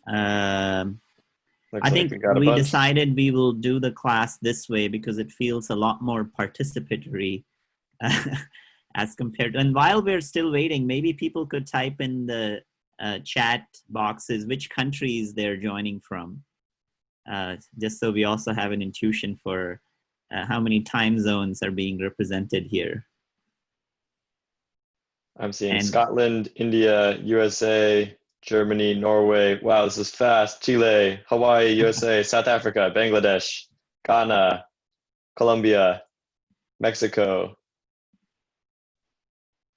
I think we decided we will do the class this way because it feels a lot more participatory as compared to, and while we're still waiting, maybe people could type in the chat boxes which countries they're joining from, just so we also have an intuition for how many time zones are being represented here. I'm seeing Scotland, India, USA, Germany, Norway. Wow, this is fast. Chile, Hawaii, USA, South Africa, Bangladesh, Ghana, Colombia, Mexico.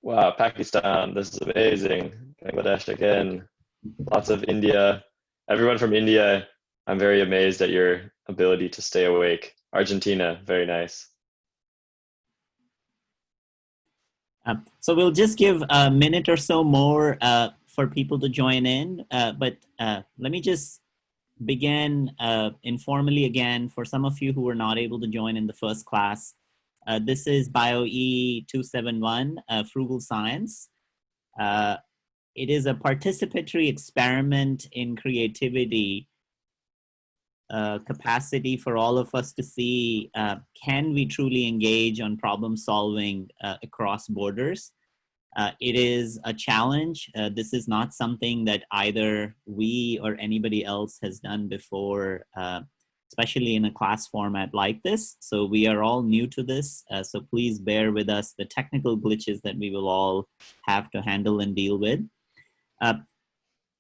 Wow, Pakistan, this is amazing. Bangladesh again, lots of India. Everyone from India, I'm very amazed at your ability to stay awake. Argentina, very nice. So we'll just give a minute or so more for people to join in, but let me just begin informally again for some of you who were not able to join in the first class. This is BIOE 271, Frugal Science. It is a participatory experiment in creativity capacity for all of us to see, can we truly engage on problem solving across borders? It is a challenge. This is not something that either we or anybody else has done before, especially in a class format like this. So we are all new to this. So please bear with us the technical glitches that we will all have to handle and deal with.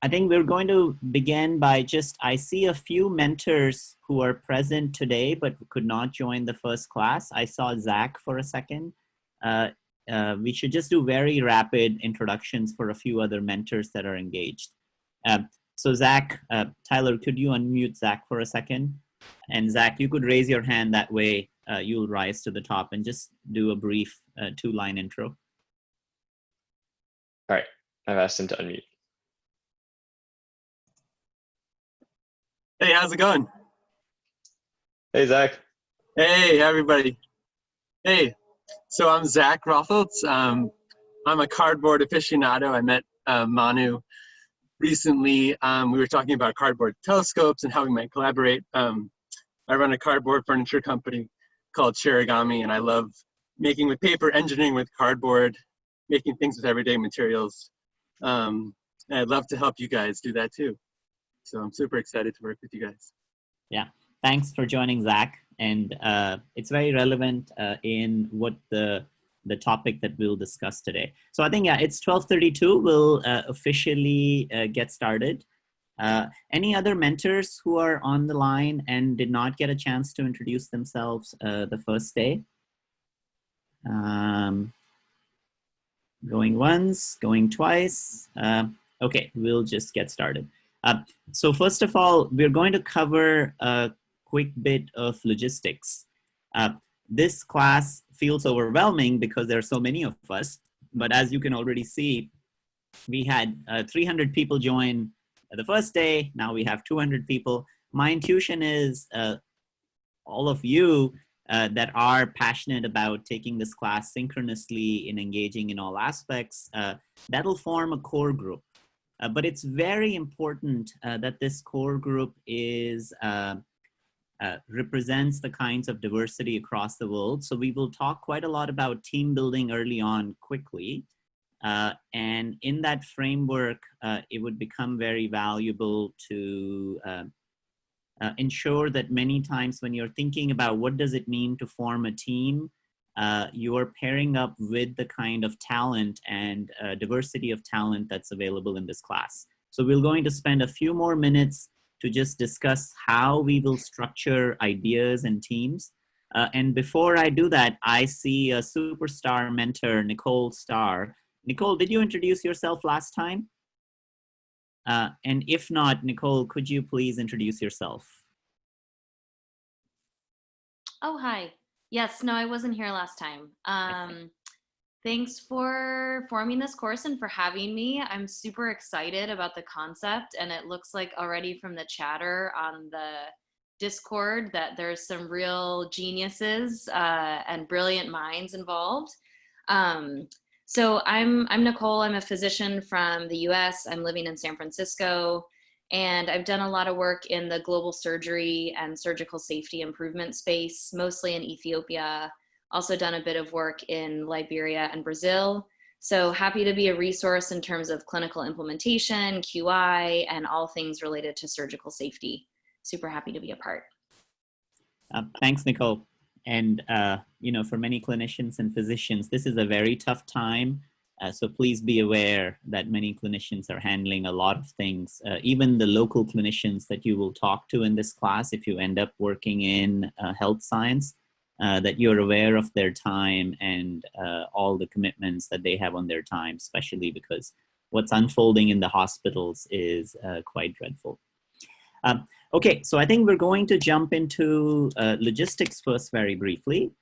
I think we're going to begin by I see a few mentors who are present today but could not join the first class. I saw Zach for a second. We should just do very rapid introductions for a few other mentors that are engaged. So Zach, Tyler, could you unmute Zach for a second? And Zach, you could raise your hand, that way you'll rise to the top, and just do a brief 2-line intro. All right, I've asked him to unmute. Hey, how's it going? Hey, Zach. Hey, everybody. Hey, so I'm Zach Roffeltz. I'm a cardboard aficionado. I met Manu recently. We were talking about cardboard telescopes and how we might collaborate. I run a cardboard furniture company called Kirigami, and I love making with paper, engineering with cardboard, making things with everyday materials. And I'd love to help you guys do that too. So I'm super excited to work with you guys. Yeah, thanks for joining, Zach. And it's very relevant in what the topic that we'll discuss today. So I think, yeah, it's 12:32. We'll officially get started. Any other mentors who are on the line and did not get a chance to introduce themselves the first day? Going once, going twice. Okay, we'll just get started. So first of all, we're going to cover a quick bit of logistics. This class feels overwhelming because there are so many of us, but as you can already see, we had 300 people join the first day. Now we have 200 people. My intuition is all of you that are passionate about taking this class synchronously and engaging in all aspects, that'll form a core group. But it's very important that this core group represents the kinds of diversity across the world. So we will talk quite a lot about team building early on quickly. And in that framework, it would become very valuable to ensure that many times when you're thinking about what does it mean to form a team, you are pairing up with the kind of talent and diversity of talent that's available in this class. So we're going to spend a few more minutes to just discuss how we will structure ideas and teams. And before I do that, I see a superstar mentor, Nicole Starr. Nicole, did you introduce yourself last time? And if not, Nicole, could you please introduce yourself? Oh, hi. Yes, no, I wasn't here last time. Thanks for forming this course and for having me. I'm super excited about the concept, and it looks like already from the chatter on the Discord that there's some real geniuses and brilliant minds involved. So I'm Nicole. I'm a physician from the US. I'm living in San Francisco, And I've done a lot of work in the global surgery and surgical safety improvement space, mostly in Ethiopia. Also done a bit of work in Liberia and Brazil. So happy to be a resource in terms of clinical implementation, QI, and all things related to surgical safety. Super happy to be a part. Thanks, Nicole. And, you know, for many clinicians and physicians, this is a very tough time. So please be aware that many clinicians are handling a lot of things. Even the local clinicians that you will talk to in this class, if you end up working in health science, that you're aware of their time and all the commitments that they have on their time, especially because what's unfolding in the hospitals is quite dreadful. Okay, so I think we're going to jump into logistics first very briefly.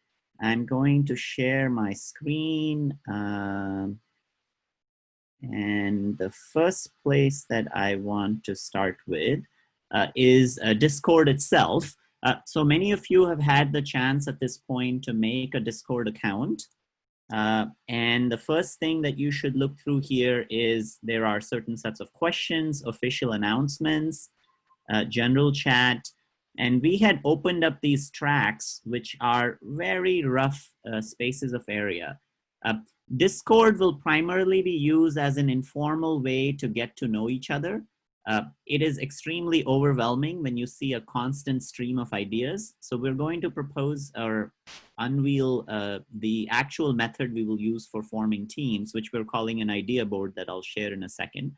I'm going to share my screen. And the first place that I want to start with is Discord itself. So many of you have had the chance at this point to make a Discord account. And the first thing that you should look through here is there are certain sets of questions, official announcements, general chat, and we had opened up these tracks, which are very rough spaces of area. Discord will primarily be used as an informal way to get to know each other. It is extremely overwhelming when you see a constant stream of ideas. So we're going to propose or unveil the actual method we will use for forming teams, which we're calling an idea board that I'll share in a second.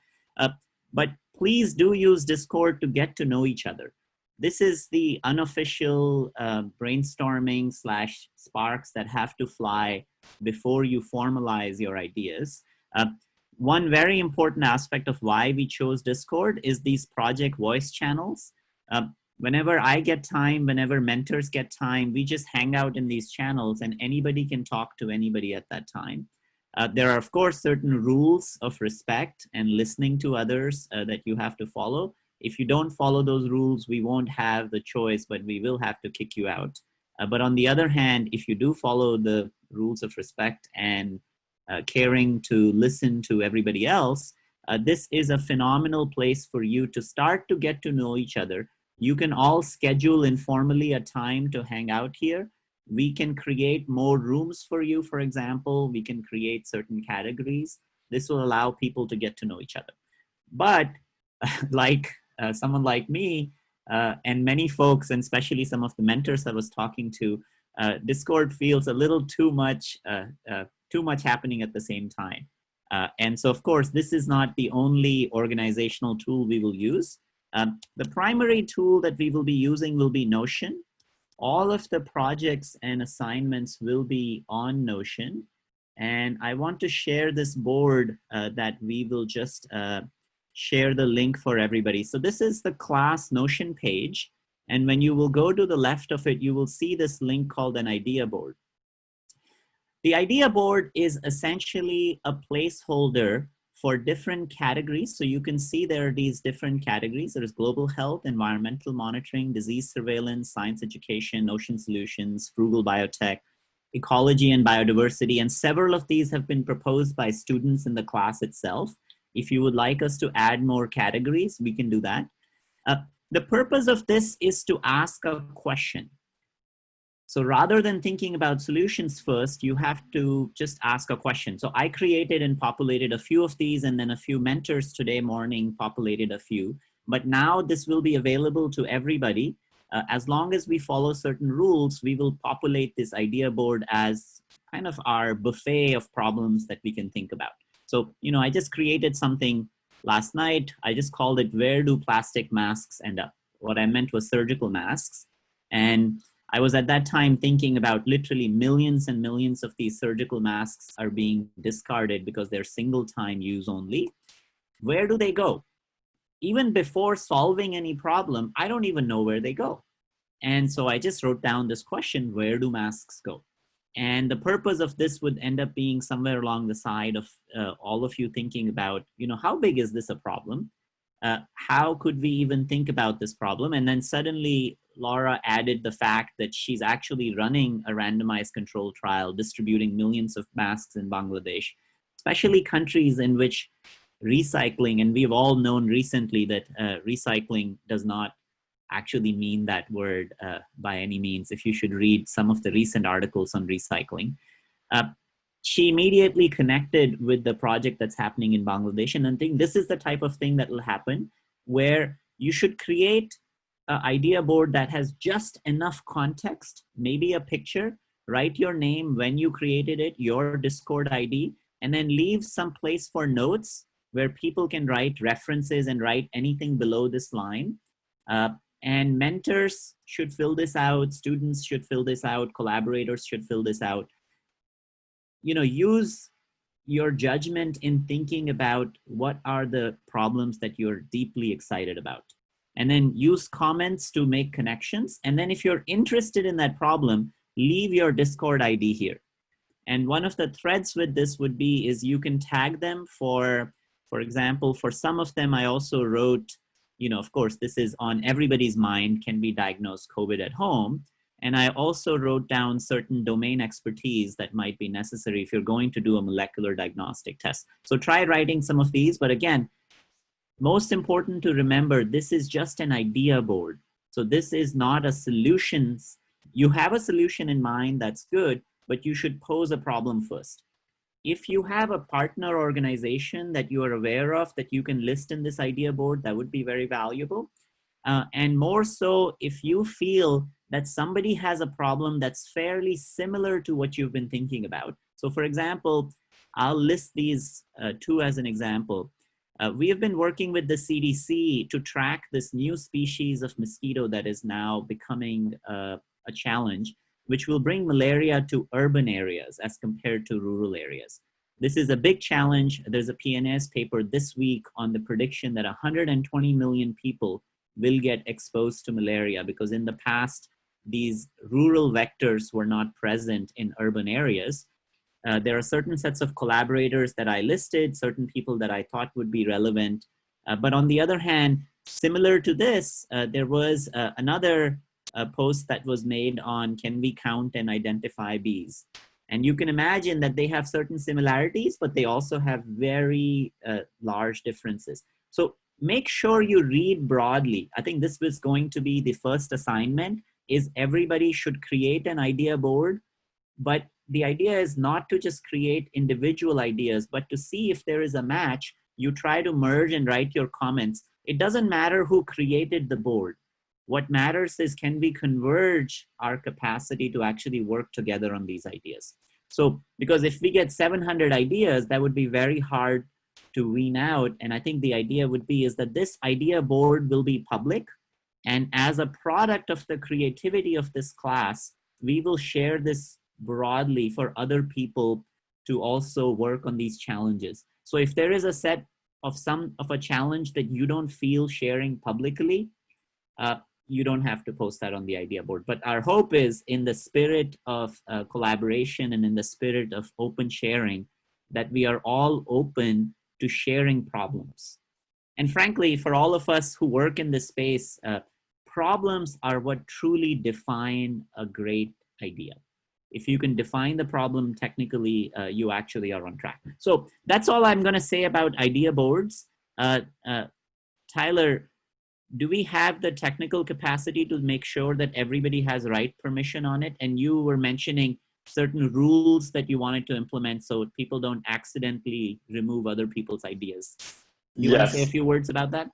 But please do use Discord to get to know each other. This is the unofficial brainstorming / sparks that have to fly before you formalize your ideas. One very important aspect of why we chose Discord is these project voice channels. Whenever I get time, whenever mentors get time, we just hang out in these channels and anybody can talk to anybody at that time. There are, of course, certain rules of respect and listening to others that you have to follow. If you don't follow those rules, we won't have the choice, but we will have to kick you out. But on the other hand, if you do follow the rules of respect and caring to listen to everybody else, this is a phenomenal place for you to start to get to know each other. You can all schedule informally a time to hang out here. We can create more rooms for you, for example. We can create certain categories. This will allow people to get to know each other. But like someone like me and many folks, and especially some of the mentors I was talking to, Discord feels a little too much happening at the same time. And so, of course, this is not the only organizational tool we will use. The primary tool that we will be using will be Notion. All of the projects and assignments will be on Notion. And I want to share this board that we will just share the link for everybody. So this is the class Notion page. And when you will go to the left of it, you will see this link called an idea board. The idea board is essentially a placeholder for different categories. So you can see there are these different categories. There's global health, environmental monitoring, disease surveillance, science education, ocean solutions, frugal biotech, ecology and biodiversity. And several of these have been proposed by students in the class itself. If you would like us to add more categories, we can do that. The purpose of this is to ask a question. So rather than thinking about solutions first, you have to just ask a question. So I created and populated a few of these, and then a few mentors today morning populated a few. But now this will be available to everybody. As long as we follow certain rules, we will populate this idea board as kind of our buffet of problems that we can think about. So, you know, I just created something last night. I just called it, where do plastic masks end up? What I meant was surgical masks. And I was at that time thinking about literally millions and millions of these surgical masks are being discarded because they're single time use only. Where do they go? Even before solving any problem, I don't even know where they go. And so I just wrote down this question, where do masks go? And the purpose of this would end up being somewhere along the side of all of you thinking about, you know, how big is this a problem? How could we even think about this problem? And then suddenly Laura added the fact that she's actually running a randomized control trial, distributing millions of masks in Bangladesh, especially countries in which recycling, and we've all known recently that recycling does not actually mean that word by any means, if you should read some of the recent articles on recycling. She immediately connected with the project that's happening in Bangladesh, and I think this is the type of thing that will happen where you should create an idea board that has just enough context, maybe a picture, write your name when you created it, your Discord ID, and then leave some place for notes where people can write references and write anything below this line. And mentors should fill this out, students should fill this out, collaborators should fill this out. You know, use your judgment in thinking about what are the problems that you're deeply excited about. And then use comments to make connections. And then if you're interested in that problem, leave your Discord ID here. And one of the threads with this would be is you can tag them for example, for some of them, I also wrote, you know, of course, this is on everybody's mind, can we diagnose COVID at home? And I also wrote down certain domain expertise that might be necessary if you're going to do a molecular diagnostic test. So try writing some of these, but again, most important to remember, this is just an idea board. So this is not a solutions. You have a solution in mind, that's good, but you should pose a problem first. If you have a partner organization that you are aware of that you can list in this idea board, that would be very valuable. And more so, if you feel that somebody has a problem that's fairly similar to what you've been thinking about. So for example, I'll list these two as an example. We have been working with the CDC to track this new species of mosquito that is now becoming a challenge, which will bring malaria to urban areas as compared to rural areas. This is a big challenge. There's a PNAS paper this week on the prediction that 120 million people will get exposed to malaria because in the past, these rural vectors were not present in urban areas. There are certain sets of collaborators that I listed, certain people that I thought would be relevant. But on the other hand, similar to this, there was another post that was made on can we count and identify bees? And you can imagine that they have certain similarities, but they also have very large differences. So make sure you read broadly. I think this was going to be the first assignment, is everybody should create an idea board, but the idea is not to just create individual ideas, but to see if there is a match, you try to merge and write your comments. It doesn't matter who created the board. What matters is can we converge our capacity to actually work together on these ideas? So, because if we get 700 ideas, that would be very hard to wean out. And I think the idea would be is that this idea board will be public. And as a product of the creativity of this class, we will share this broadly for other people to also work on these challenges. So if there is a set of a challenge that you don't feel sharing publicly, you don't have to post that on the idea board. But our hope is in the spirit of collaboration and in the spirit of open sharing, that we are all open to sharing problems. And frankly, for all of us who work in this space, problems are what truly define a great idea. If you can define the problem technically, you actually are on track. So that's all I'm going to say about idea boards. Tyler, do we have the technical capacity to make sure that everybody has right permission on it? And you were mentioning certain rules that you wanted to implement so people don't accidentally remove other people's ideas. Do you want to say a few words about that?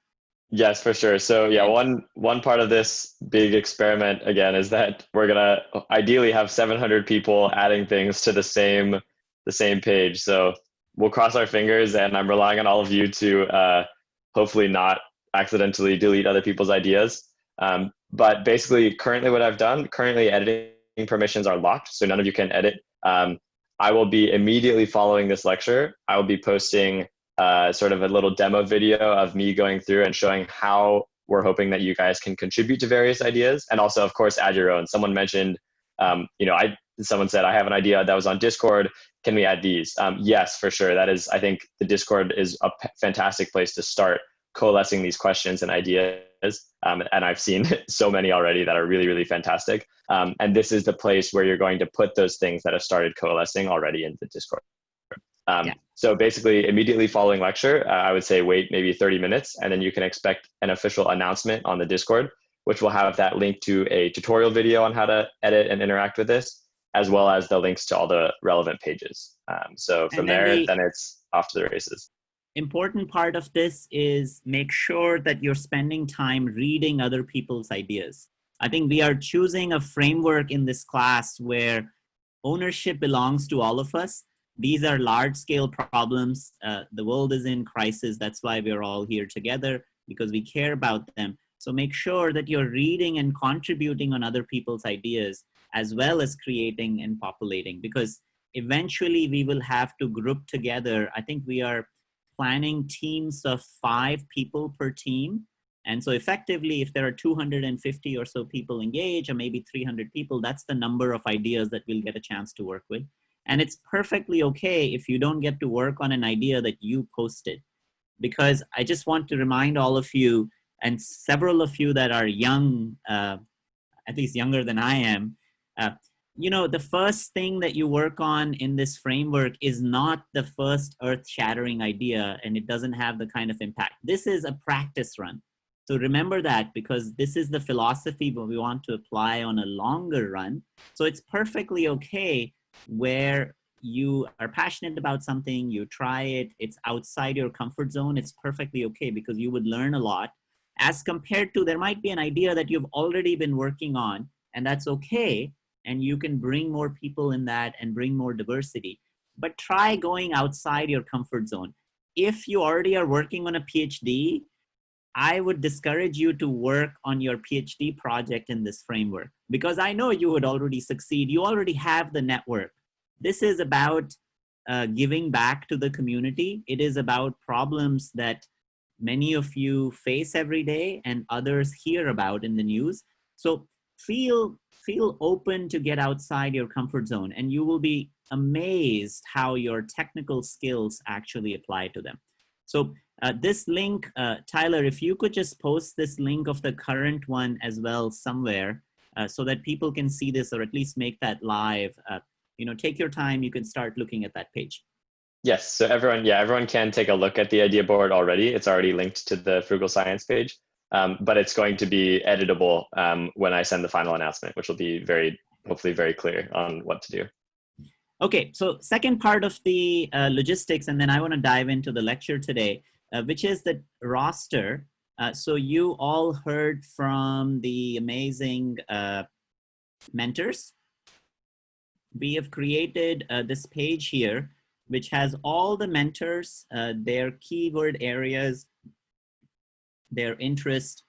Yes, for sure. So yeah, one part of this big experiment, again, is that we're going to ideally have 700 people adding things to the same page. So we'll cross our fingers, and I'm relying on all of you to hopefully not accidentally delete other people's ideas. But basically, currently what I've done, editing permissions are locked, so none of you can edit. I will be immediately following this lecture. I will be posting sort of a little demo video of me going through and showing how we're hoping that you guys can contribute to various ideas, and also, of course, add your own. Someone mentioned, someone said, I have an idea that was on Discord. Can we add these? Yes, for sure. That is, I think the Discord is a fantastic place to start coalescing these questions and ideas. And I've seen so many already that are really, really fantastic. And this is the place where you're going to put those things that have started coalescing already in the Discord. So basically, immediately following lecture, I would say wait maybe 30 minutes, and then you can expect an official announcement on the Discord, which will have that link to a tutorial video on how to edit and interact with this, as well as the links to all the relevant pages. So from there, then it's off to the races. Important part of this is make sure that you're spending time reading other people's ideas. I think we are choosing a framework in this class where ownership belongs to all of us. These are large-scale problems. The world is in crisis. That's why we're all here together, because we care about them. So make sure that you're reading and contributing on other people's ideas, as well as creating and populating, because eventually we will have to group together. I think we are planning teams of 5 people per team. And so effectively, if there are 250 or so people engaged, or maybe 300 people, that's the number of ideas that we'll get a chance to work with. And it's perfectly okay if you don't get to work on an idea that you posted, because I just want to remind all of you, and several of you that are young, at least younger than I am, you know, the first thing that you work on in this framework is not the first earth-shattering idea, and it doesn't have the kind of impact. This is a practice run. So remember that, because this is the philosophy that we want to apply on a longer run. So it's perfectly okay where you are passionate about something, you try it, it's outside your comfort zone, it's perfectly okay, because you would learn a lot, as compared to there might be an idea that you've already been working on, and that's okay, and you can bring more people in that and bring more diversity. But try going outside your comfort zone. If you already are working on a PhD, I would discourage you to work on your PhD project in this framework, because I know you would already succeed. You already have the network. This is about giving back to the community. It is about problems that many of you face every day and others hear about in the news. So feel open to get outside your comfort zone, and you will be amazed how your technical skills actually apply to them. So this link, Tyler, if you could just post this link of the current one as well somewhere, so that people can see this, or at least make that live. You know, take your time, you can start looking at that page. Yes, so everyone can take a look at the idea board already. It's already linked to the Frugal Science page, but it's going to be editable when I send the final announcement, which will be hopefully very clear on what to do. Okay, so second part of the logistics, and then I want to dive into the lecture today, which is the roster. So you all heard from the amazing mentors. We have created this page here, which has all the mentors, their keyword areas, their interest,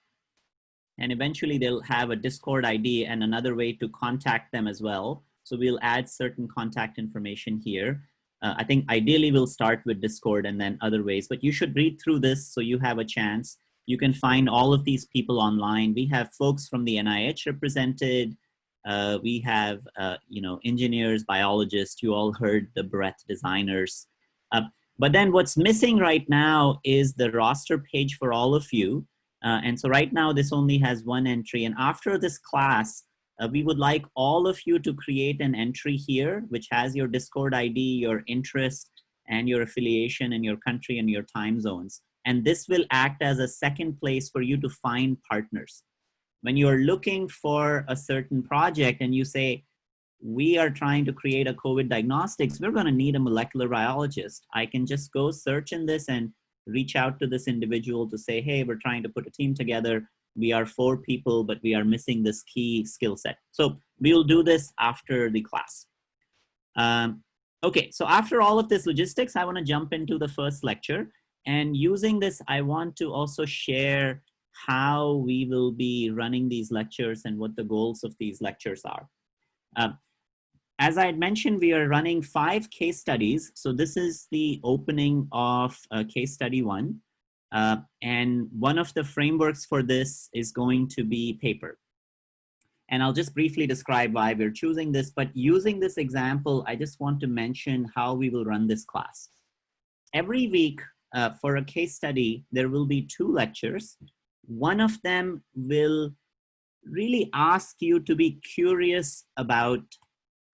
and eventually they'll have a Discord ID and another way to contact them as well. So we'll add certain contact information here. I think ideally we'll start with Discord and then other ways, but you should read through this so you have a chance. You can find all of these people online. We have folks from the NIH represented. We have, you know, engineers, biologists, you all heard the breadth designers. But then what's missing right now is the roster page for all of you. And so right now this only has one entry. And after this class, we would like all of you to create an entry here, which has your Discord ID, your interest, and your affiliation and your country and your time zones. And this will act as a second place for you to find partners. When you're looking for a certain project and you say, we are trying to create a COVID diagnostics, we're going to need a molecular biologist. I can just go search in this and reach out to this individual to say, hey, we're trying to put a team together. We are 4 people, but we are missing this key skill set. So we'll do this after the class. Okay, so after all of this logistics, I want to jump into the first lecture. And using this, I want to also share how we will be running these lectures and what the goals of these lectures are. As I had mentioned, we are running 5 case studies. So this is the opening of case study 1. And one of the frameworks for this is going to be paper. And I'll just briefly describe why we're choosing this, but using this example, I just want to mention how we will run this class. Every week for a case study, there will be 2 lectures. One of them will really ask you to be curious about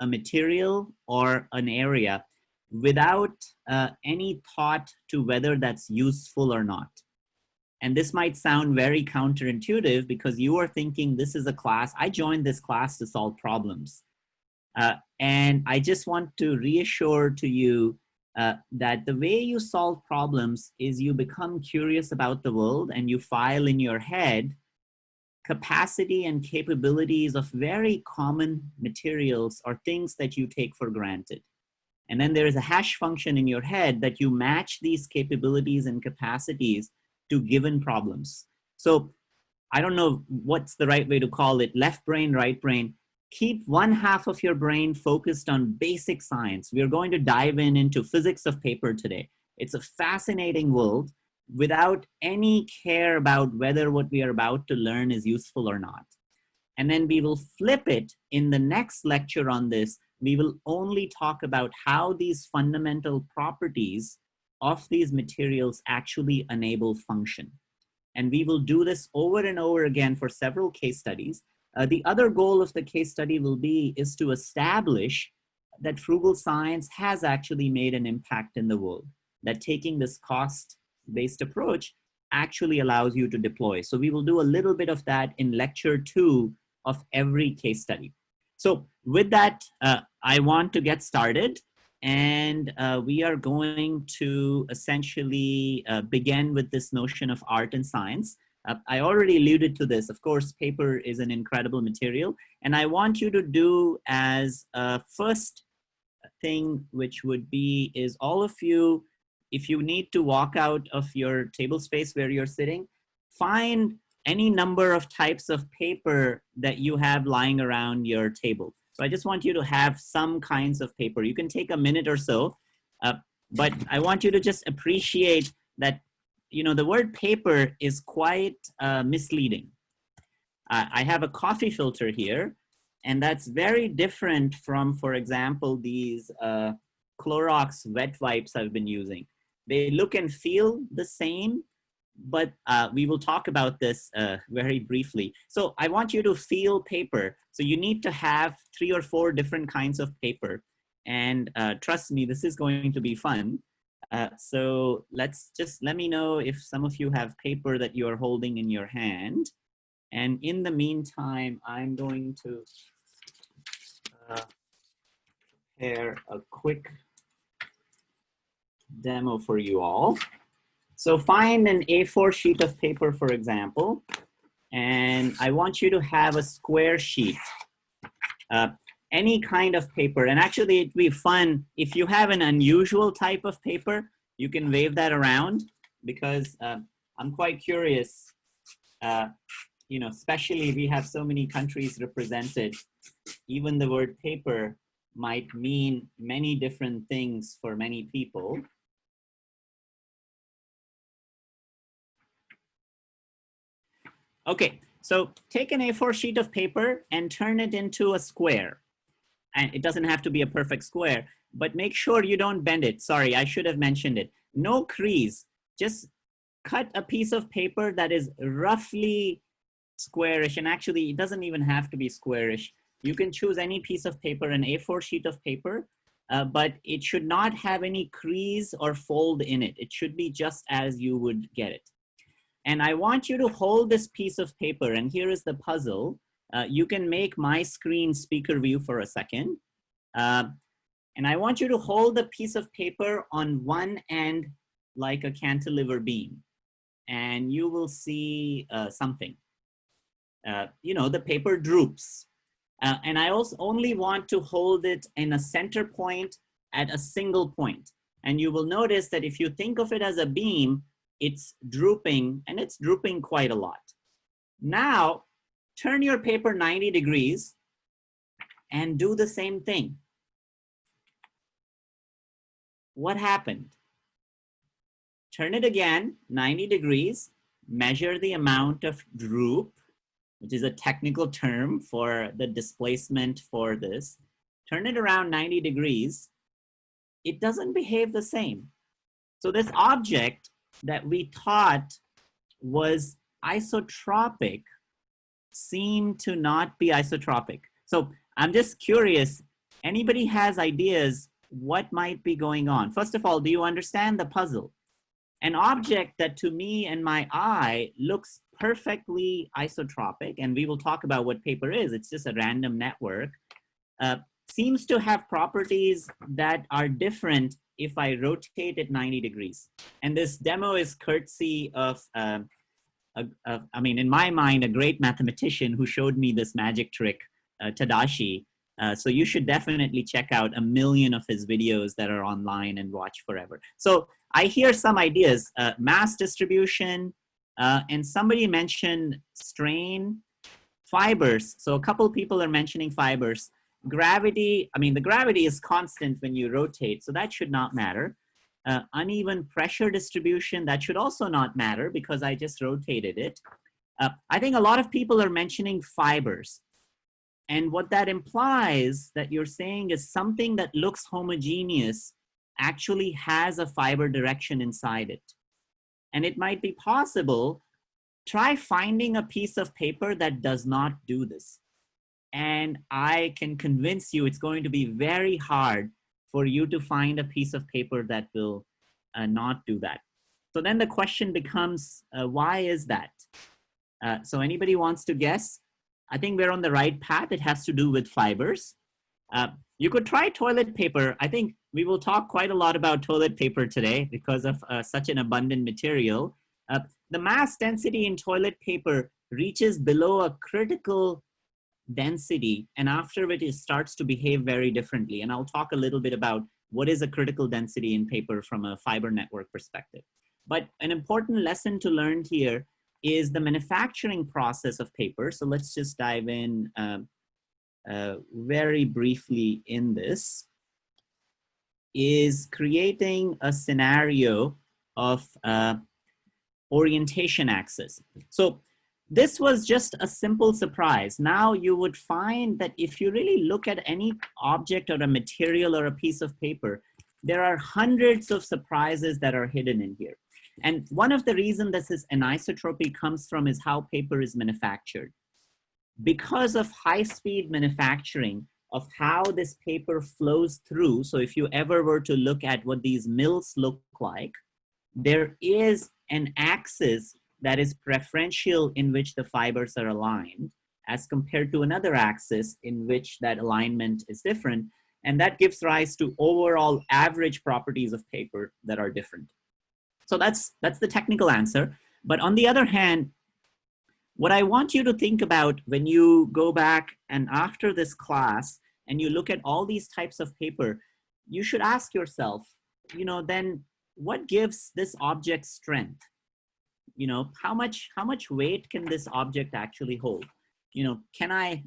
a material or an area. without any thought to whether that's useful or not. And this might sound very counterintuitive because you are thinking this is a class, I joined this class to solve problems. And I just want to reassure to you that the way you solve problems is you become curious about the world and you file in your head capacity and capabilities of very common materials or things that you take for granted. And then there is a hash function in your head that you match these capabilities and capacities to given problems. So I don't know what's the right way to call it, left brain, right brain. Keep one half of your brain focused on basic science. We're going to dive into physics of paper today. It's a fascinating world without any care about whether what we are about to learn is useful or not. And then we will flip it in the next lecture on this. We will only talk about how these fundamental properties of these materials actually enable function. And we will do this over and over again for several case studies. The other goal of the case study is to establish that frugal science has actually made an impact in the world, that taking this cost-based approach actually allows you to deploy. So we will do a little bit of that in lecture 2 of every case study. So with that, I want to get started. And we are going to essentially begin with this notion of art and science. I already alluded to this. Of course, paper is an incredible material. And I want you to do as a first thing, which would be, is all of you, if you need to walk out of your table space where you're sitting, find any number of types of paper that you have lying around your table. So I just want you to have some kinds of paper. You can take a minute or so, but I want you to just appreciate that, you know, the word paper is quite misleading. I have a coffee filter here, and that's very different from, for example, these Clorox wet wipes I've been using. They look and feel the same, but we will talk about this very briefly. So I want you to feel paper. So you need to have 3 or 4 different kinds of paper. And trust me, this is going to be fun. So let me know if some of you have paper that you're holding in your hand. And in the meantime, I'm going to prepare a quick demo for you all. So find an A4 sheet of paper, for example, and I want you to have a square sheet, any kind of paper. And actually it'd be fun if you have an unusual type of paper, you can wave that around, because I'm quite curious, you know, especially we have so many countries represented, even the word paper might mean many different things for many people. Okay, so take an A4 sheet of paper and turn it into a square. And it doesn't have to be a perfect square, but make sure you don't bend it. Sorry, I should have mentioned it. No crease, just cut a piece of paper that is roughly squarish, and actually it doesn't even have to be squarish. You can choose any piece of paper, an A4 sheet of paper, but it should not have any crease or fold in it. It should be just as you would get it. And I want you to hold this piece of paper, and here is the puzzle. You can make my screen speaker view for a second. And I want you to hold the piece of paper on one end like a cantilever beam, and you will see something. You know, the paper droops. And I also only want to hold it in a center point at a single point. And you will notice that if you think of it as a beam, it's drooping, and it's drooping quite a lot. Now, turn your paper 90 degrees and do the same thing. What happened? Turn it again, 90 degrees, measure the amount of droop, which is a technical term for the displacement for this. Turn it around 90 degrees. It doesn't behave the same. So this object that we thought was isotropic seemed to not be isotropic. So I'm just curious, anybody has ideas what might be going on. First of all, do you understand the puzzle? An object that to me and my eye looks perfectly isotropic, and we will talk about what paper is, it's just a random network, seems to have properties that are different if I rotate it 90 degrees. And this demo is courtesy of, I mean, in my mind, a great mathematician who showed me this magic trick, Tadashi. So you should definitely check out 1 million of his videos that are online and watch forever. So I hear some ideas, mass distribution, and somebody mentioned strain, fibers. So a couple people are mentioning fibers. Gravity, I mean, the gravity is constant when you rotate, so that should not matter. Uneven pressure distribution, that should also not matter because I just rotated it. I think a lot of people are mentioning fibers. And what that implies that you're saying is something that looks homogeneous actually has a fiber direction inside it. And it might be possible, try finding a piece of paper that does not do this. And I can convince you it's going to be very hard for you to find a piece of paper that will not do that. So then the question becomes, why is that? So anybody wants to guess? I think we're on the right path. It has to do with fibers. You could try toilet paper. I think we will talk quite a lot about toilet paper today because of such an abundant material. The mass density in toilet paper reaches below a critical density, and after it starts to behave very differently. And I'll talk a little bit about what is a critical density in paper from a fiber network perspective. But an important lesson to learn here is the manufacturing process of paper. So let's just dive in very briefly in this, is creating a scenario of orientation axis. So this was just a simple surprise. Now you would find that if you really look at any object or a material or a piece of paper, there are hundreds of surprises that are hidden in here. And one of the reasons that this anisotropy comes from is how paper is manufactured. Because of high-speed manufacturing of how this paper flows through, so if you ever were to look at what these mills look like, there is an axis that is preferential in which the fibers are aligned as compared to another axis in which that alignment is different. And that gives rise to overall average properties of paper that are different. So that's the technical answer. But on the other hand, what I want you to think about when you go back and after this class and you look at all these types of paper, you should ask yourself, you know, then what gives this object strength? You know, how much weight can this object actually hold? You know,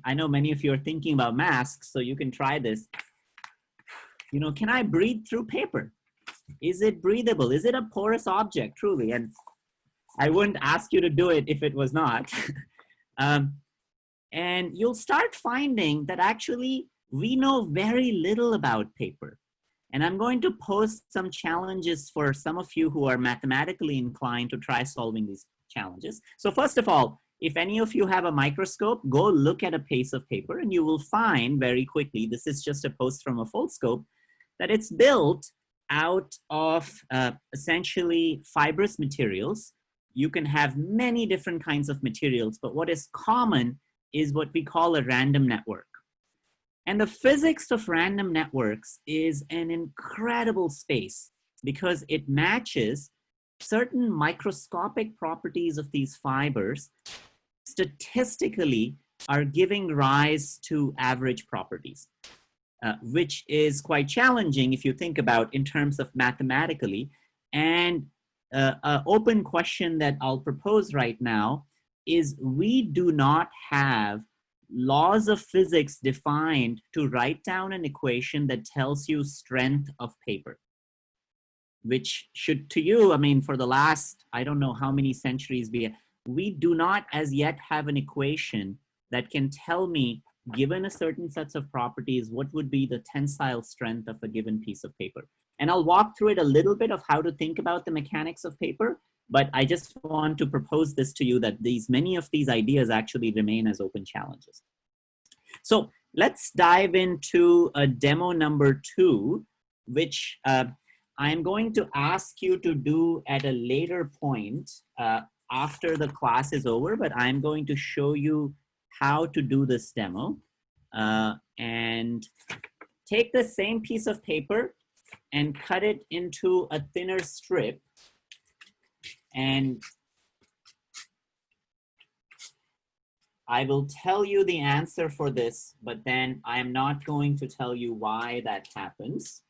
I know many of you are thinking about masks, so you can try this. You know, can I breathe through paper? Is it breathable? Is it a porous object, truly? And I wouldn't ask you to do it if it was not. And you'll start finding that actually we know very little about paper. And I'm going to post some challenges for some of you who are mathematically inclined to try solving these challenges. So first of all, if any of you have a microscope, go look at a piece of paper and you will find very quickly, this is just a post from a Foldscope, that it's built out of essentially fibrous materials. You can have many different kinds of materials, but what is common is what we call a random network. And the physics of random networks is an incredible space because it matches certain microscopic properties of these fibers statistically are giving rise to average properties, which is quite challenging if you think about in terms of mathematically. And an open question that I'll propose right now is we do not have laws of physics defined to write down an equation that tells you strength of paper, which should to you, I mean, for the last, I don't know how many centuries, we do not as yet have an equation that can tell me, given a certain sets of properties, what would be the tensile strength of a given piece of paper. And I'll walk through it a little bit of how to think about the mechanics of paper, but I just want to propose this to you that many of these ideas actually remain as open challenges. So let's dive into a demo number 2 which I'm going to ask you to do at a later point after the class is over, but I'm going to show you how to do this demo. And take the same piece of paper and cut it into a thinner strip. And I will tell you the answer for this, but then I'm not going to tell you why that happens.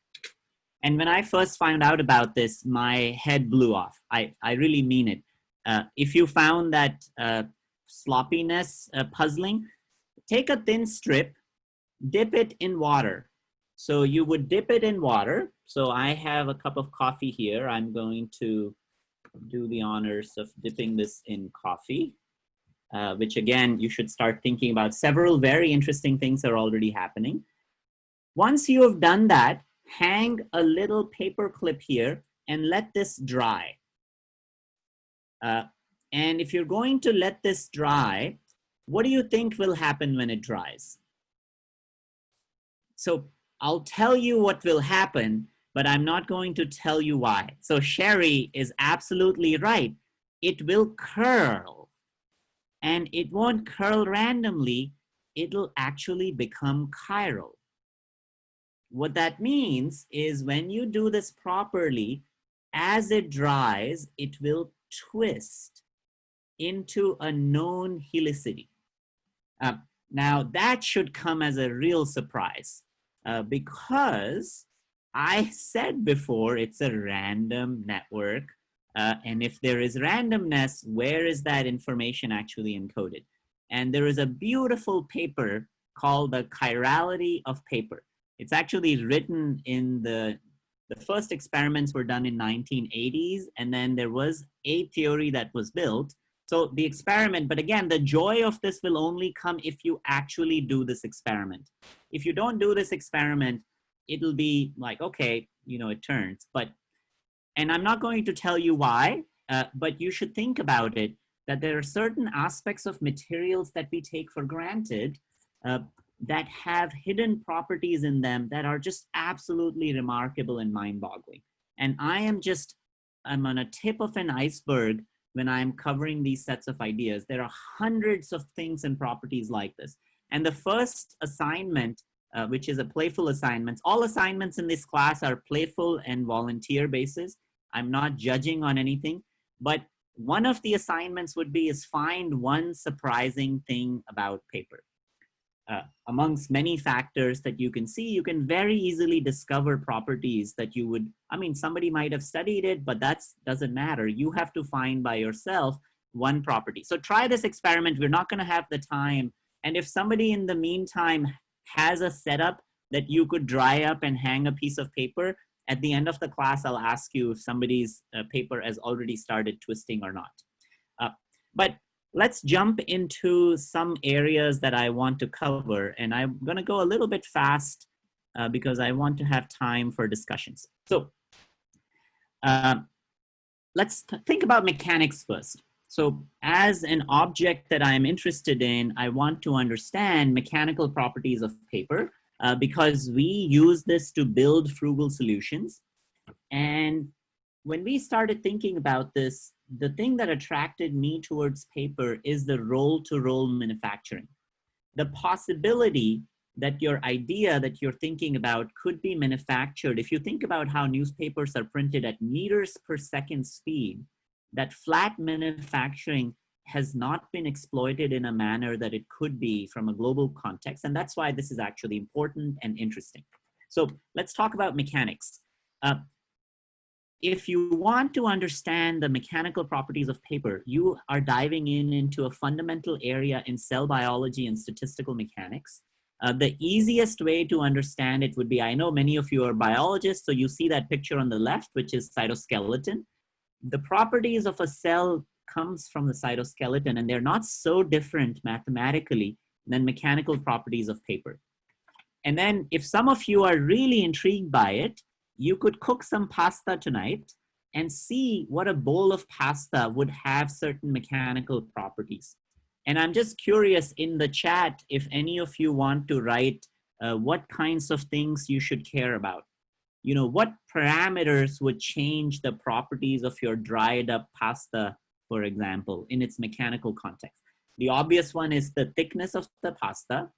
And when I first found out about this, my head blew off. I really mean it. If you found that sloppiness puzzling, take a thin strip, dip it in water. So you would dip it in water. So I have a cup of coffee here. I'm going to do the honors of dipping this in coffee, which again, you should start thinking about. Several very interesting things are already happening. Once you have done that, hang a little paper clip here and let this dry. And if you're going to let this dry, what do you think will happen when it dries? So I'll tell you what will happen, but I'm not going to tell you why. So Sherry is absolutely right. It will curl, and it won't curl randomly. It'll actually become chiral. What that means is when you do this properly, as it dries, it will twist into a known helicity. Now that should come as a real surprise because I said before it's a random network. And if there is randomness, where is that information actually encoded? And there is a beautiful paper called the Chirality of Paper. It's actually written in the first experiments were done in 1980s, and then there was a theory that was built. So the experiment, but again, the joy of this will only come if you actually do this experiment. If you don't do this experiment, it'll be like, okay, you know, it turns. And I'm not going to tell you why, but you should think about it, that there are certain aspects of materials that we take for granted that have hidden properties in them that are just absolutely remarkable and mind-boggling. And I'm on a tip of an iceberg when I'm covering these sets of ideas. There are hundreds of things and properties like this. And the first assignment, which is a playful assignment, all assignments in this class are playful and volunteer basis. I'm not judging on anything, but one of the assignments would be is find one surprising thing about paper. Amongst many factors that you can see, you can very easily discover properties that you would, I mean, somebody might have studied it, but that doesn't matter. You have to find by yourself one property. So try this experiment. We're not going to have the time. And if somebody in the meantime has a setup that you could dry up and hang a piece of paper, at the end of the class, I'll ask you if somebody's paper has already started twisting or not. But let's jump into some areas that I want to cover. And I'm going to go a little bit fast because I want to have time for discussions. So let's think about mechanics first. So as an object that I'm interested in, I want to understand mechanical properties of paper because we use this to build Frugal solutions. And when we started thinking about this, the thing that attracted me towards paper is the roll-to-roll manufacturing. The possibility that your idea that you're thinking about could be manufactured. If you think about how newspapers are printed at meters per second speed, that flat manufacturing has not been exploited in a manner that it could be from a global context. And that's why this is actually important and interesting. So let's talk about mechanics. If you want to understand the mechanical properties of paper, you are diving into a fundamental area in cell biology and statistical mechanics. The easiest way to understand it would be, I know many of you are biologists, so you see that picture on the left, which is cytoskeleton. The properties of a cell comes from the cytoskeleton, and they're not so different mathematically than mechanical properties of paper. And then if some of you are really intrigued by it, you could cook some pasta tonight and see what a bowl of pasta would have certain mechanical properties. And I'm just curious in the chat if any of you want to write what kinds of things you should care about. you know, what parameters would change the properties of your dried up pasta, for example, in its mechanical context? The obvious one is the thickness of the pasta,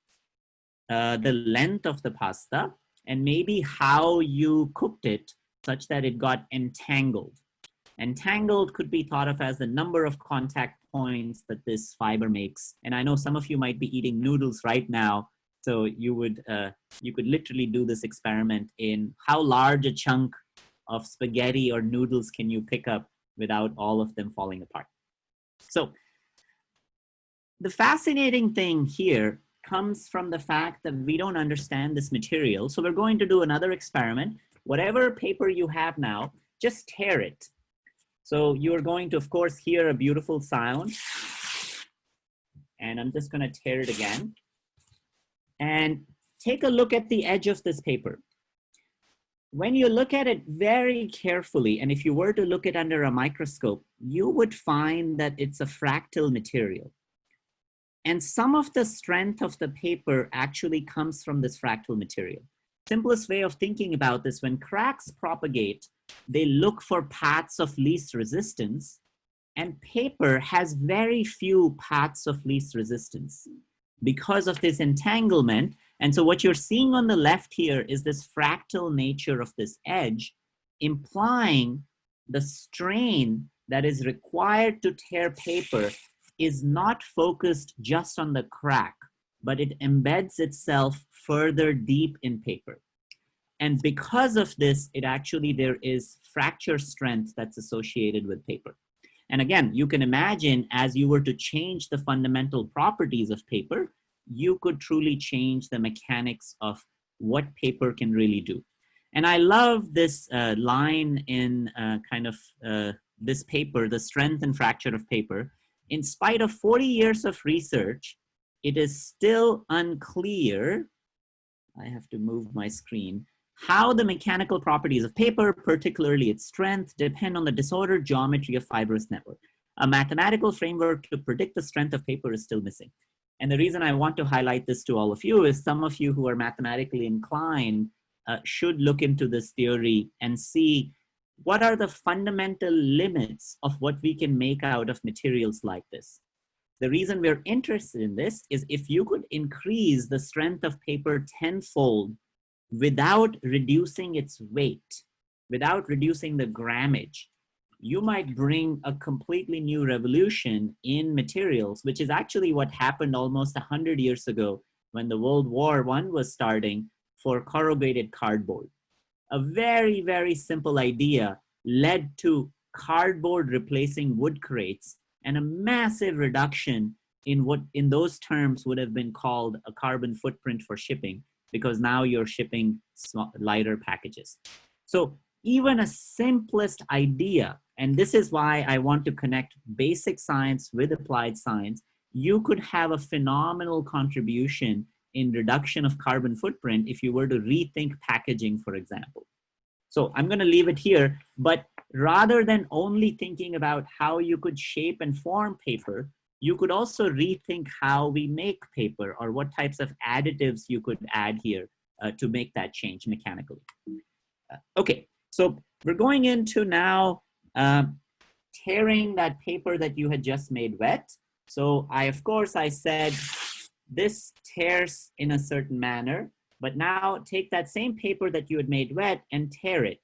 the length of the pasta, and maybe how you cooked it such that it got entangled. Entangled could be thought of as the number of contact points that this fiber makes. And I know some of you might be eating noodles right now, so you could literally do this experiment in how large a chunk of spaghetti or noodles can you pick up without all of them falling apart. So the fascinating thing here comes from the fact that we don't understand this material. So we're going to do another experiment. Whatever paper you have now, just tear it. So you're going to, of course, hear a beautiful sound. And I'm just going to tear it again. And take a look at the edge of this paper. When you look at it very carefully, and if you were to look at it under a microscope, you would find that it's a fractal material. And some of the strength of the paper actually comes from this fractal material. Simplest way of thinking about this, when cracks propagate, they look for paths of least resistance, and paper has very few paths of least resistance because of this entanglement. And so what you're seeing on the left here is this fractal nature of this edge, implying the strain that is required to tear paper is not focused just on the crack, but it embeds itself further deep in paper. And because of this, there is fracture strength that's associated with paper. And again, you can imagine as you were to change the fundamental properties of paper, you could truly change the mechanics of what paper can really do. And I love this line in this paper, The Strength and Fracture of Paper. In spite of 40 years of research, it is still unclear, I have to move my screen, how the mechanical properties of paper, particularly its strength, depend on the disordered geometry of fibrous network. A mathematical framework to predict the strength of paper is still missing. And the reason I want to highlight this to all of you is some of you who are mathematically inclined should look into this theory and see what are the fundamental limits of what we can make out of materials like this. The reason we're interested in this is if you could increase the strength of paper tenfold without reducing its weight, without reducing the grammage, you might bring a completely new revolution in materials, which is actually what happened almost 100 years ago when the World War I was starting for corrugated cardboard. A very, very simple idea led to cardboard replacing wood crates and a massive reduction in what in those terms would have been called a carbon footprint for shipping, because now you're shipping lighter packages. So even a simplest idea, and this is why I want to connect basic science with applied science, you could have a phenomenal contribution in reduction of carbon footprint if you were to rethink packaging, for example. So I'm going to leave it here, but rather than only thinking about how you could shape and form paper, you could also rethink how we make paper or what types of additives you could add here to make that change mechanically. Okay, so we're going into now tearing that paper that you had just made wet. So I said this tears in a certain manner, but now take that same paper that you had made wet and tear it.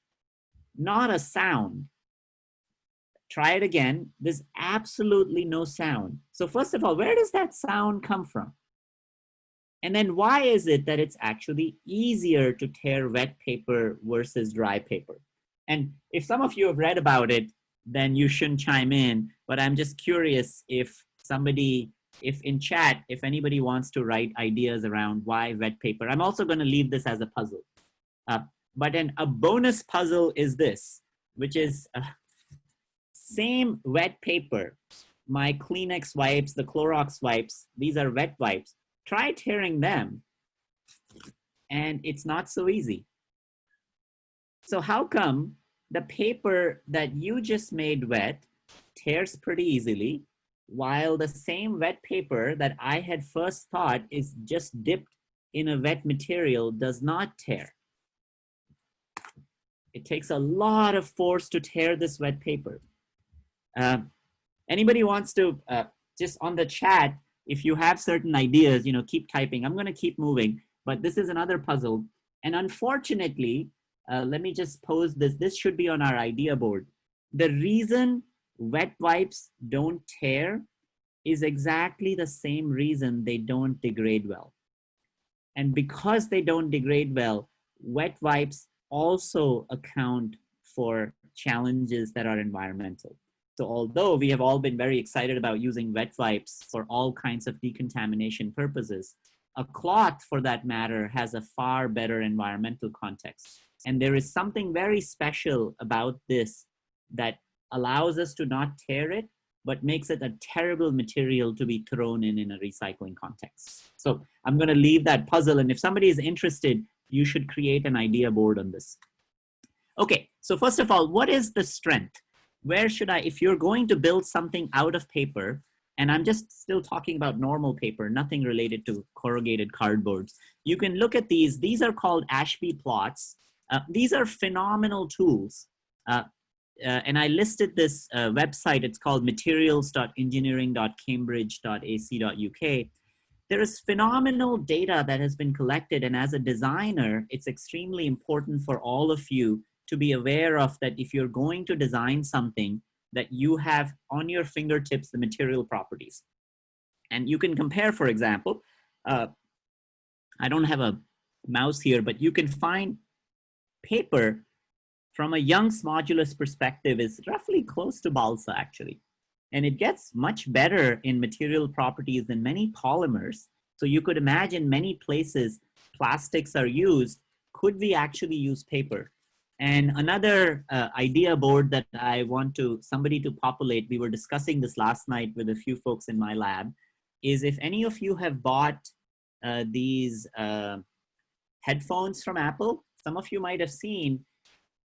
Not a sound. Try it again. There's absolutely no sound. So first of all, where does that sound come from? And then why is it that it's actually easier to tear wet paper versus dry paper? And if some of you have read about it, then you shouldn't chime in, but I'm just curious if in chat, if anybody wants to write ideas around why wet paper. I'm also going to leave this as a puzzle. But then a bonus puzzle is this, which is same wet paper. My Kleenex wipes, the Clorox wipes, these are wet wipes. Try tearing them, and it's not so easy. So how come the paper that you just made wet tears pretty easily, while the same wet paper that I had first thought is just dipped in a wet material does not tear? It takes a lot of force to tear this wet paper. Anybody wants to, just on the chat, if you have certain ideas, keep typing. I'm going to keep moving, but this is another puzzle. And unfortunately, let me just pose this. This should be on our idea board. The reason wet wipes don't tear is exactly the same reason they don't degrade well. And because they don't degrade well, wet wipes also account for challenges that are environmental. So although we have all been very excited about using wet wipes for all kinds of decontamination purposes, a cloth, for that matter, has a far better environmental context. And there is something very special about this that allows us to not tear it, but makes it a terrible material to be thrown in a recycling context. So I'm going to leave that puzzle. And if somebody is interested, you should create an idea board on this. Okay, so first of all, what is the strength? Where should I, if you're going to build something out of paper, and I'm just still talking about normal paper, nothing related to corrugated cardboards, you can look at these. These are called Ashby plots. These are phenomenal tools. And I listed this website. It's called materials.engineering.cambridge.ac.uk. There is phenomenal data that has been collected. And as a designer, it's extremely important for all of you to be aware of that if you're going to design something, that you have on your fingertips the material properties. And you can compare, for example, I don't have a mouse here, but you can find paper from a Young's modulus perspective is roughly close to balsa, actually. And it gets much better in material properties than many polymers. So you could imagine many places plastics are used. Could we actually use paper? And another idea board that I want somebody to populate, we were discussing this last night with a few folks in my lab, is if any of you have bought these headphones from Apple, some of you might have seen,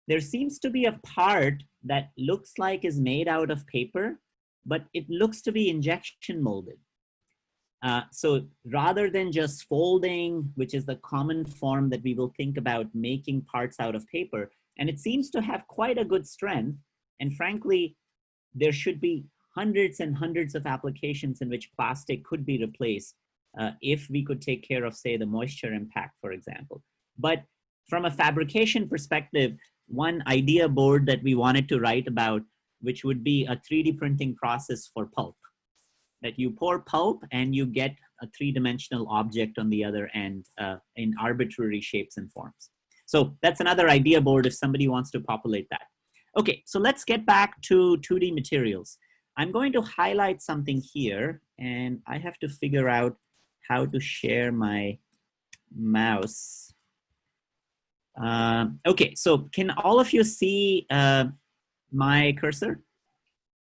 there seems to be a part that looks like is made out of paper, but it looks to be injection molded. So rather than just folding, which is the common form that we will think about making parts out of paper, and it seems to have quite a good strength. And frankly, there should be hundreds and hundreds of applications in which plastic could be replaced if we could take care of, say, the moisture impact, for example. But from a fabrication perspective, one idea board that we wanted to write about, which would be a 3D printing process for pulp. That you pour pulp and you get a three-dimensional object on the other end in arbitrary shapes and forms. So that's another idea board if somebody wants to populate that. Okay, so let's get back to 2D materials. I'm going to highlight something here, and I have to figure out how to share my mouse. Okay, so can all of you see my cursor?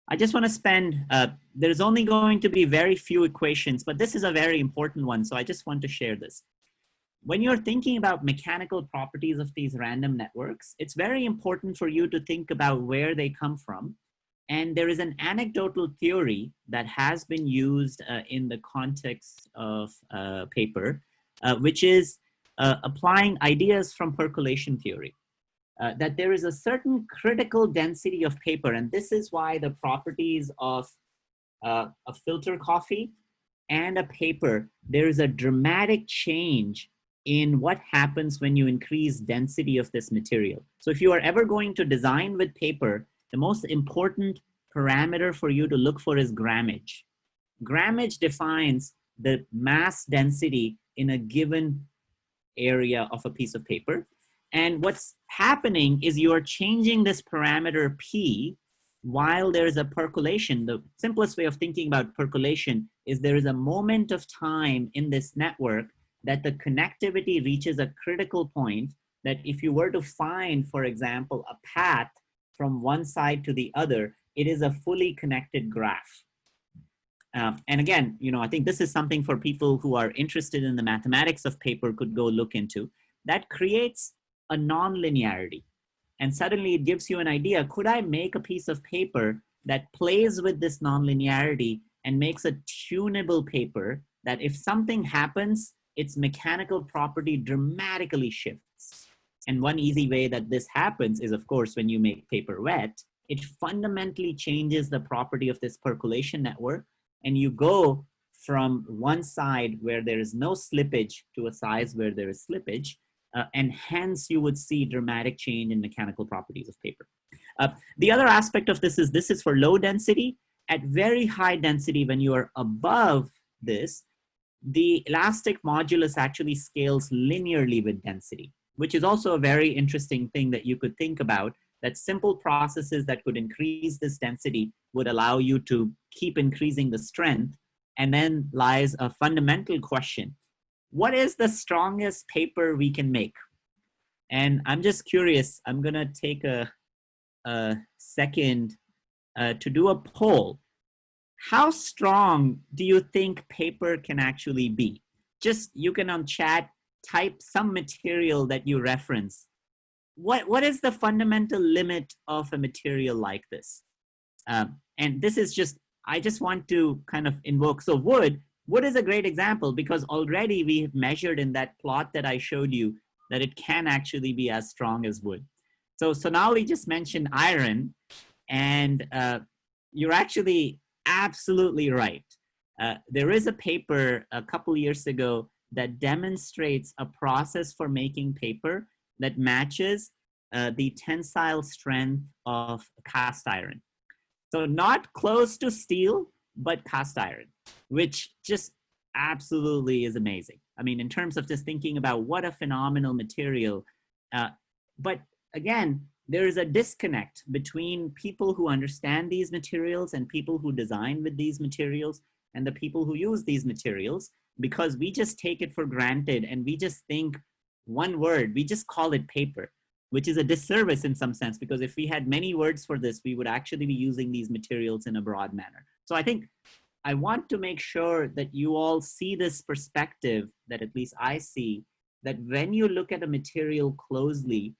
I just want to spend, there's only going to be very few equations, but this is a very important one, so I just want to share this. When you're thinking about mechanical properties of these random networks, it's very important for you to think about where they come from. And there is an anecdotal theory that has been used in the context of paper, which is applying ideas from percolation theory. That there is a certain critical density of paper, and this is why the properties of a filter coffee and a paper, there is a dramatic change in what happens when you increase density of this material. So if you are ever going to design with paper, the most important parameter for you to look for is grammage. Grammage defines the mass density in a given area of a piece of paper. And what's happening is you're changing this parameter P while there is a percolation. The simplest way of thinking about percolation is there is a moment of time in this network that the connectivity reaches a critical point that if you were to find, for example, a path from one side to the other, it is a fully connected graph. And again, I think this is something for people who are interested in the mathematics of paper could go look into. That creates a non-linearity. And suddenly it gives you an idea, could I make a piece of paper that plays with this non-linearity and makes a tunable paper that if something happens, its mechanical property dramatically shifts. And one easy way that this happens is, of course, when you make paper wet, it fundamentally changes the property of this percolation network. And you go from one side where there is no slippage to a size where there is slippage. And hence you would see dramatic change in mechanical properties of paper. The other aspect of this is for low density. At very high density, when you are above this, the elastic modulus actually scales linearly with density, which is also a very interesting thing that you could think about, that simple processes that could increase this density would allow you to keep increasing the strength. And then lies a fundamental question: what is the strongest paper we can make? And I'm just curious, I'm gonna take a second to do a poll. How strong do you think paper can actually be? Just, you can on chat type some material that you reference. What is the fundamental limit of a material like this? And this is just, I just want to kind of invoke, so wood is a great example, because already we have measured in that plot that I showed you that it can actually be as strong as wood. So Sonali just mentioned iron, and you're actually absolutely right. There is a paper a couple years ago that demonstrates a process for making paper that matches the tensile strength of cast iron. So not close to steel, but cast iron, which just absolutely is amazing. I mean, in terms of just thinking about what a phenomenal material. But again, there is a disconnect between people who understand these materials and people who design with these materials and the people who use these materials, because we just take it for granted and we just think one word, we just call it paper, which is a disservice in some sense, because if we had many words for this, we would actually be using these materials in a broad manner. So I think I want to make sure that you all see this perspective, that at least I see, that when you look at a material closely,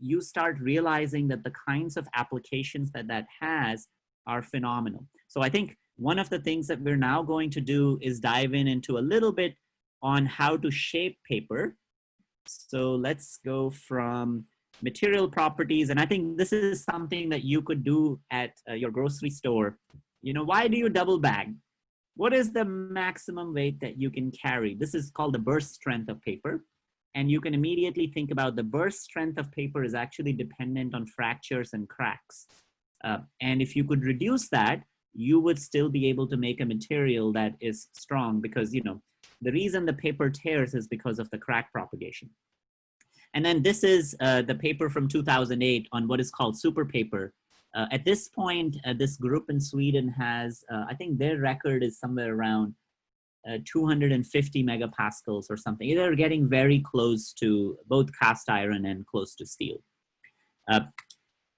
you start realizing that the kinds of applications that that has are phenomenal. So I think one of the things that we're now going to do is dive into a little bit on how to shape paper. So let's go from material properties. And I think this is something that you could do at your grocery store. You know, why do you double bag? What is the maximum weight that you can carry? This is called the burst strength of paper. And you can immediately think about the burst strength of paper is actually dependent on fractures and cracks. And if you could reduce that, you would still be able to make a material that is strong, because, you know, the reason the paper tears is because of the crack propagation. And then this is the paper from 2008 on what is called super paper. At this point, this group in Sweden has, I think their record is somewhere around 250 megapascals or something. They're getting very close to both cast iron and close to steel.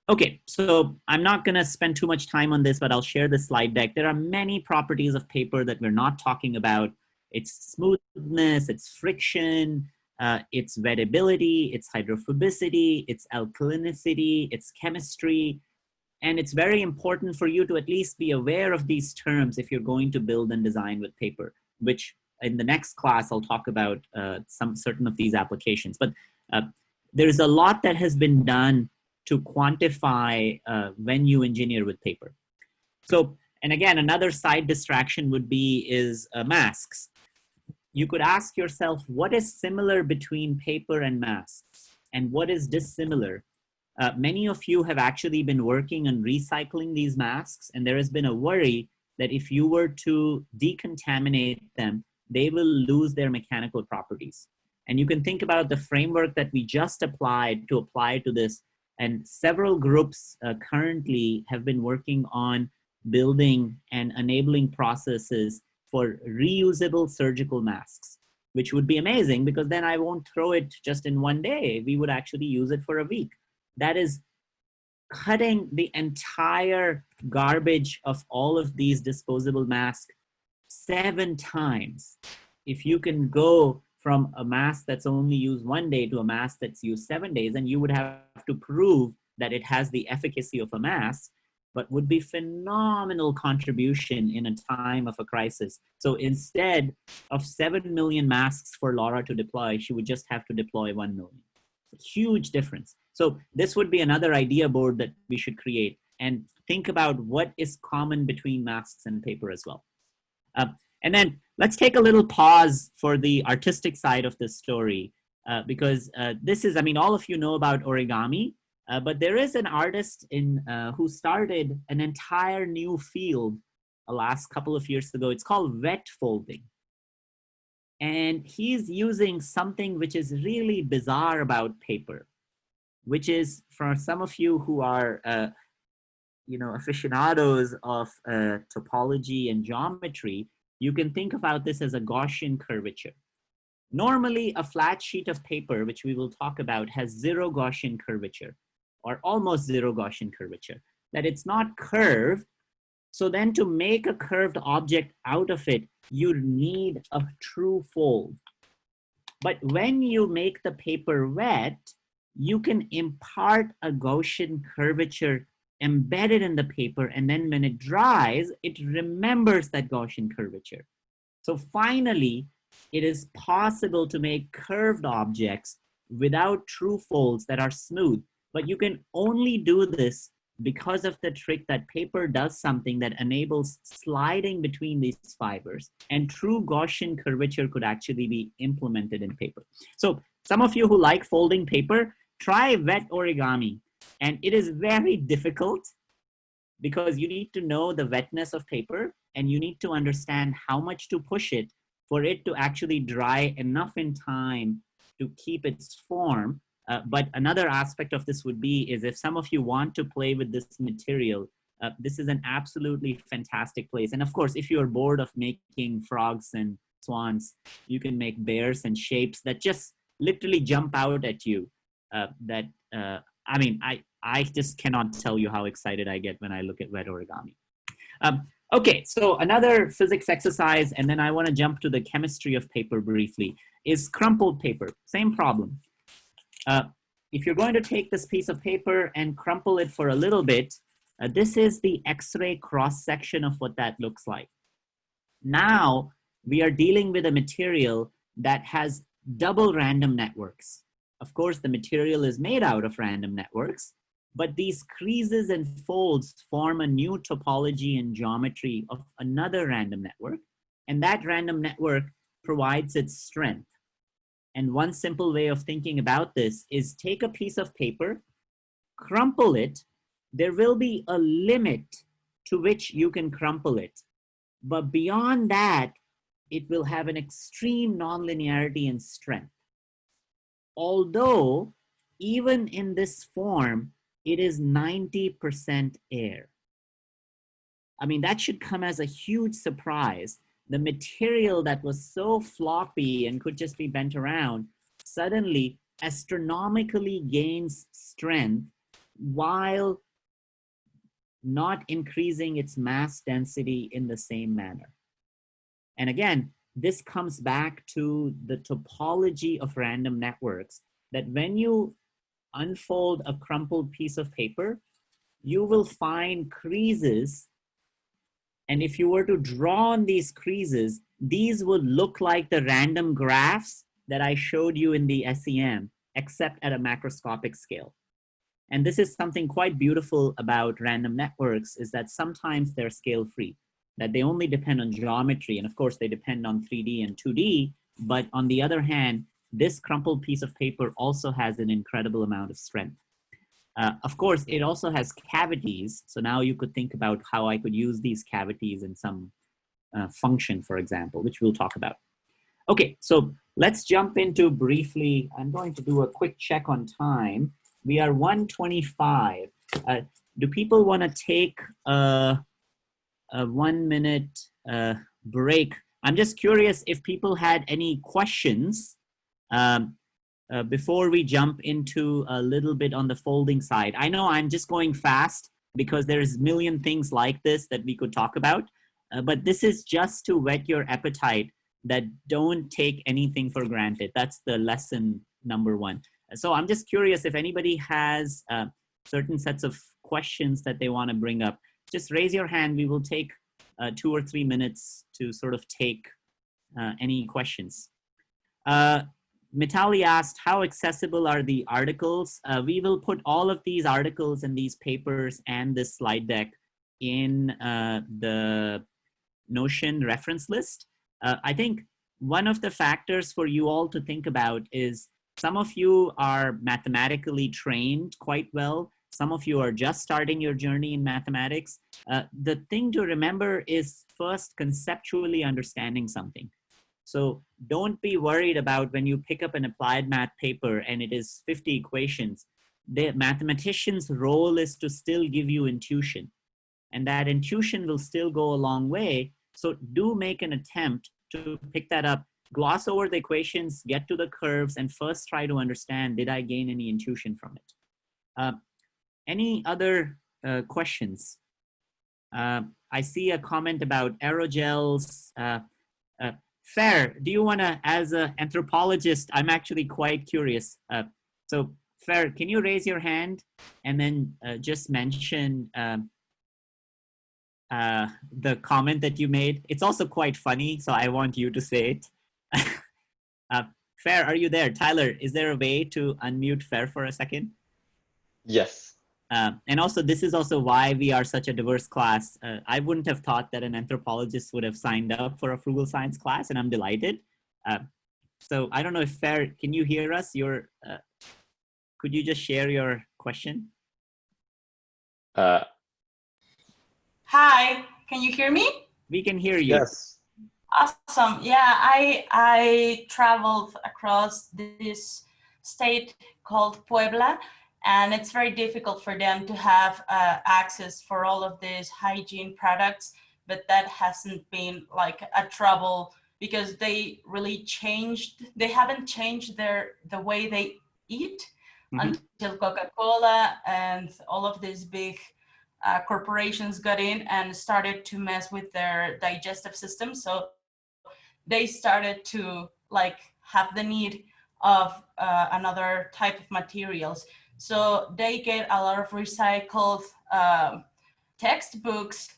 Okay, so I'm not gonna spend too much time on this, but I'll share the slide deck. There are many properties of paper that we're not talking about. Its smoothness, its friction, its wettability, its hydrophobicity, its alkalinicity, its chemistry. And it's very important for you to at least be aware of these terms if you're going to build and design with paper, which in the next class, I'll talk about some certain of these applications. But there's a lot that has been done to quantify when you engineer with paper. So, and again, another side distraction would be masks. You could ask yourself, what is similar between paper and masks? And what is dissimilar? Many of you have actually been working on recycling these masks, and there has been a worry that if you were to decontaminate them, they will lose their mechanical properties. And you can think about the framework that we just applied to apply to this, and several groups currently have been working on building and enabling processes for reusable surgical masks, which would be amazing, because then I won't throw it just in one day. We would actually use it for a week. That is cutting the entire garbage of all of these disposable masks 7 times. If you can go from a mask that's only used 1 day to a mask that's used 7 days, and you would have to prove that it has the efficacy of a mask, but would be phenomenal contribution in a time of a crisis. So instead of 7 million masks for Laura to deploy, she would just have to deploy 1 million. Huge difference. So this would be another idea board that we should create and think about what is common between masks and paper as well. And then let's take a little pause for the artistic side of this story, because this is, I mean, all of you know about origami, but there is an artist who started an entire new field the last couple of years ago. It's called wet folding. And he's using something which is really bizarre about paper, which is, for some of you who are aficionados of topology and geometry, you can think about this as a Gaussian curvature. Normally, a flat sheet of paper, which we will talk about, has zero Gaussian curvature, or almost zero Gaussian curvature, that it's not curved. So then to make a curved object out of it, you need a true fold. But when you make the paper wet, you can impart a Gaussian curvature embedded in the paper, and then when it dries, it remembers that Gaussian curvature. So finally, it is possible to make curved objects without true folds that are smooth. But you can only do this because of the trick that paper does something that enables sliding between these fibers, and true Gaussian curvature could actually be implemented in paper. So some of you who like folding paper, try wet origami. And it is very difficult because you need to know the wetness of paper, and you need to understand how much to push it for it to actually dry enough in time to keep its form. But another aspect of this would be is if some of you want to play with this material, this is an absolutely fantastic place. And of course, if you're bored of making frogs and swans, you can make bears and shapes that just literally jump out at you. I mean, I just cannot tell you how excited I get when I look at wet origami. Okay, so another physics exercise, and then I want to jump to the chemistry of paper briefly, is crumpled paper. Same problem. If you're going to take this piece of paper and crumple it for a little bit, this is the X-ray cross-section of what that looks like. Now, we are dealing with a material that has double random networks. Of course, the material is made out of random networks, but these creases and folds form a new topology and geometry of another random network, and that random network provides its strength. And one simple way of thinking about this is take a piece of paper, crumple it. There will be a limit to which you can crumple it. But beyond that, it will have an extreme nonlinearity and strength. Although, even in this form, it is 90% air. I mean, that should come as a huge surprise. The material that was so floppy and could just be bent around suddenly astronomically gains strength while not increasing its mass density in the same manner. And again, this comes back to the topology of random networks, that when you unfold a crumpled piece of paper, you will find creases. And if you were to draw on these creases, these would look like the random graphs that I showed you in the SEM, except at a macroscopic scale. And this is something quite beautiful about random networks, is that sometimes they're scale free, that they only depend on geometry. And of course, they depend on 3D and 2D. But on the other hand, this crumpled piece of paper also has an incredible amount of strength. Of course, it also has cavities. So now you could think about how I could use these cavities in some function, for example, which we'll talk about. Okay, so let's jump into briefly. I'm going to do a quick check on time. We are 1:25. Do people want to take a 1 minute break? I'm just curious if people had any questions before we jump into a little bit on the folding side. I know I'm just going fast because there's a million things like this that we could talk about, but this is just to whet your appetite, that don't take anything for granted. That's the lesson number one. So I'm just curious if anybody has certain sets of questions that they want to bring up. Just raise your hand. We will take 2 or 3 minutes to sort of take any questions. Mitali asked, how accessible are the articles? We will put all of these articles and these papers and this slide deck in the Notion reference list. I think one of the factors for you all to think about is some of you are mathematically trained quite well. Some of you are just starting your journey in mathematics. The thing to remember is first conceptually understanding something. So don't be worried about when you pick up an applied math paper and it is 50 equations. The mathematician's role is to still give you intuition. And that intuition will still go a long way. So do make an attempt to pick that up, gloss over the equations, get to the curves, and first try to understand, did I gain any intuition from it? Any other questions? I see a comment about aerogels. Fair, do you want to, as an anthropologist, I'm actually quite curious. So Fair, can you raise your hand and then just mention the comment that you made? It's also quite funny, so I want you to say it. Fair, are you there? Tyler, is there a way to unmute Fair for a second? Yes. And also, this is also why we are such a diverse class. I wouldn't have thought that an anthropologist would have signed up for a frugal science class, and I'm delighted. So I don't know if Fair, can you hear us? Could you just share your question? Hi, can you hear me? We can hear you. Yes. Awesome. Yeah, I traveled across this state called Puebla, and it's very difficult for them to have access for all of these hygiene products, but that hasn't been like a trouble because they really haven't changed the way they eat until Coca-Cola and all of these big corporations got in and started to mess with their digestive system. So they started to like have the need of another type of materials. So they get a lot of recycled textbooks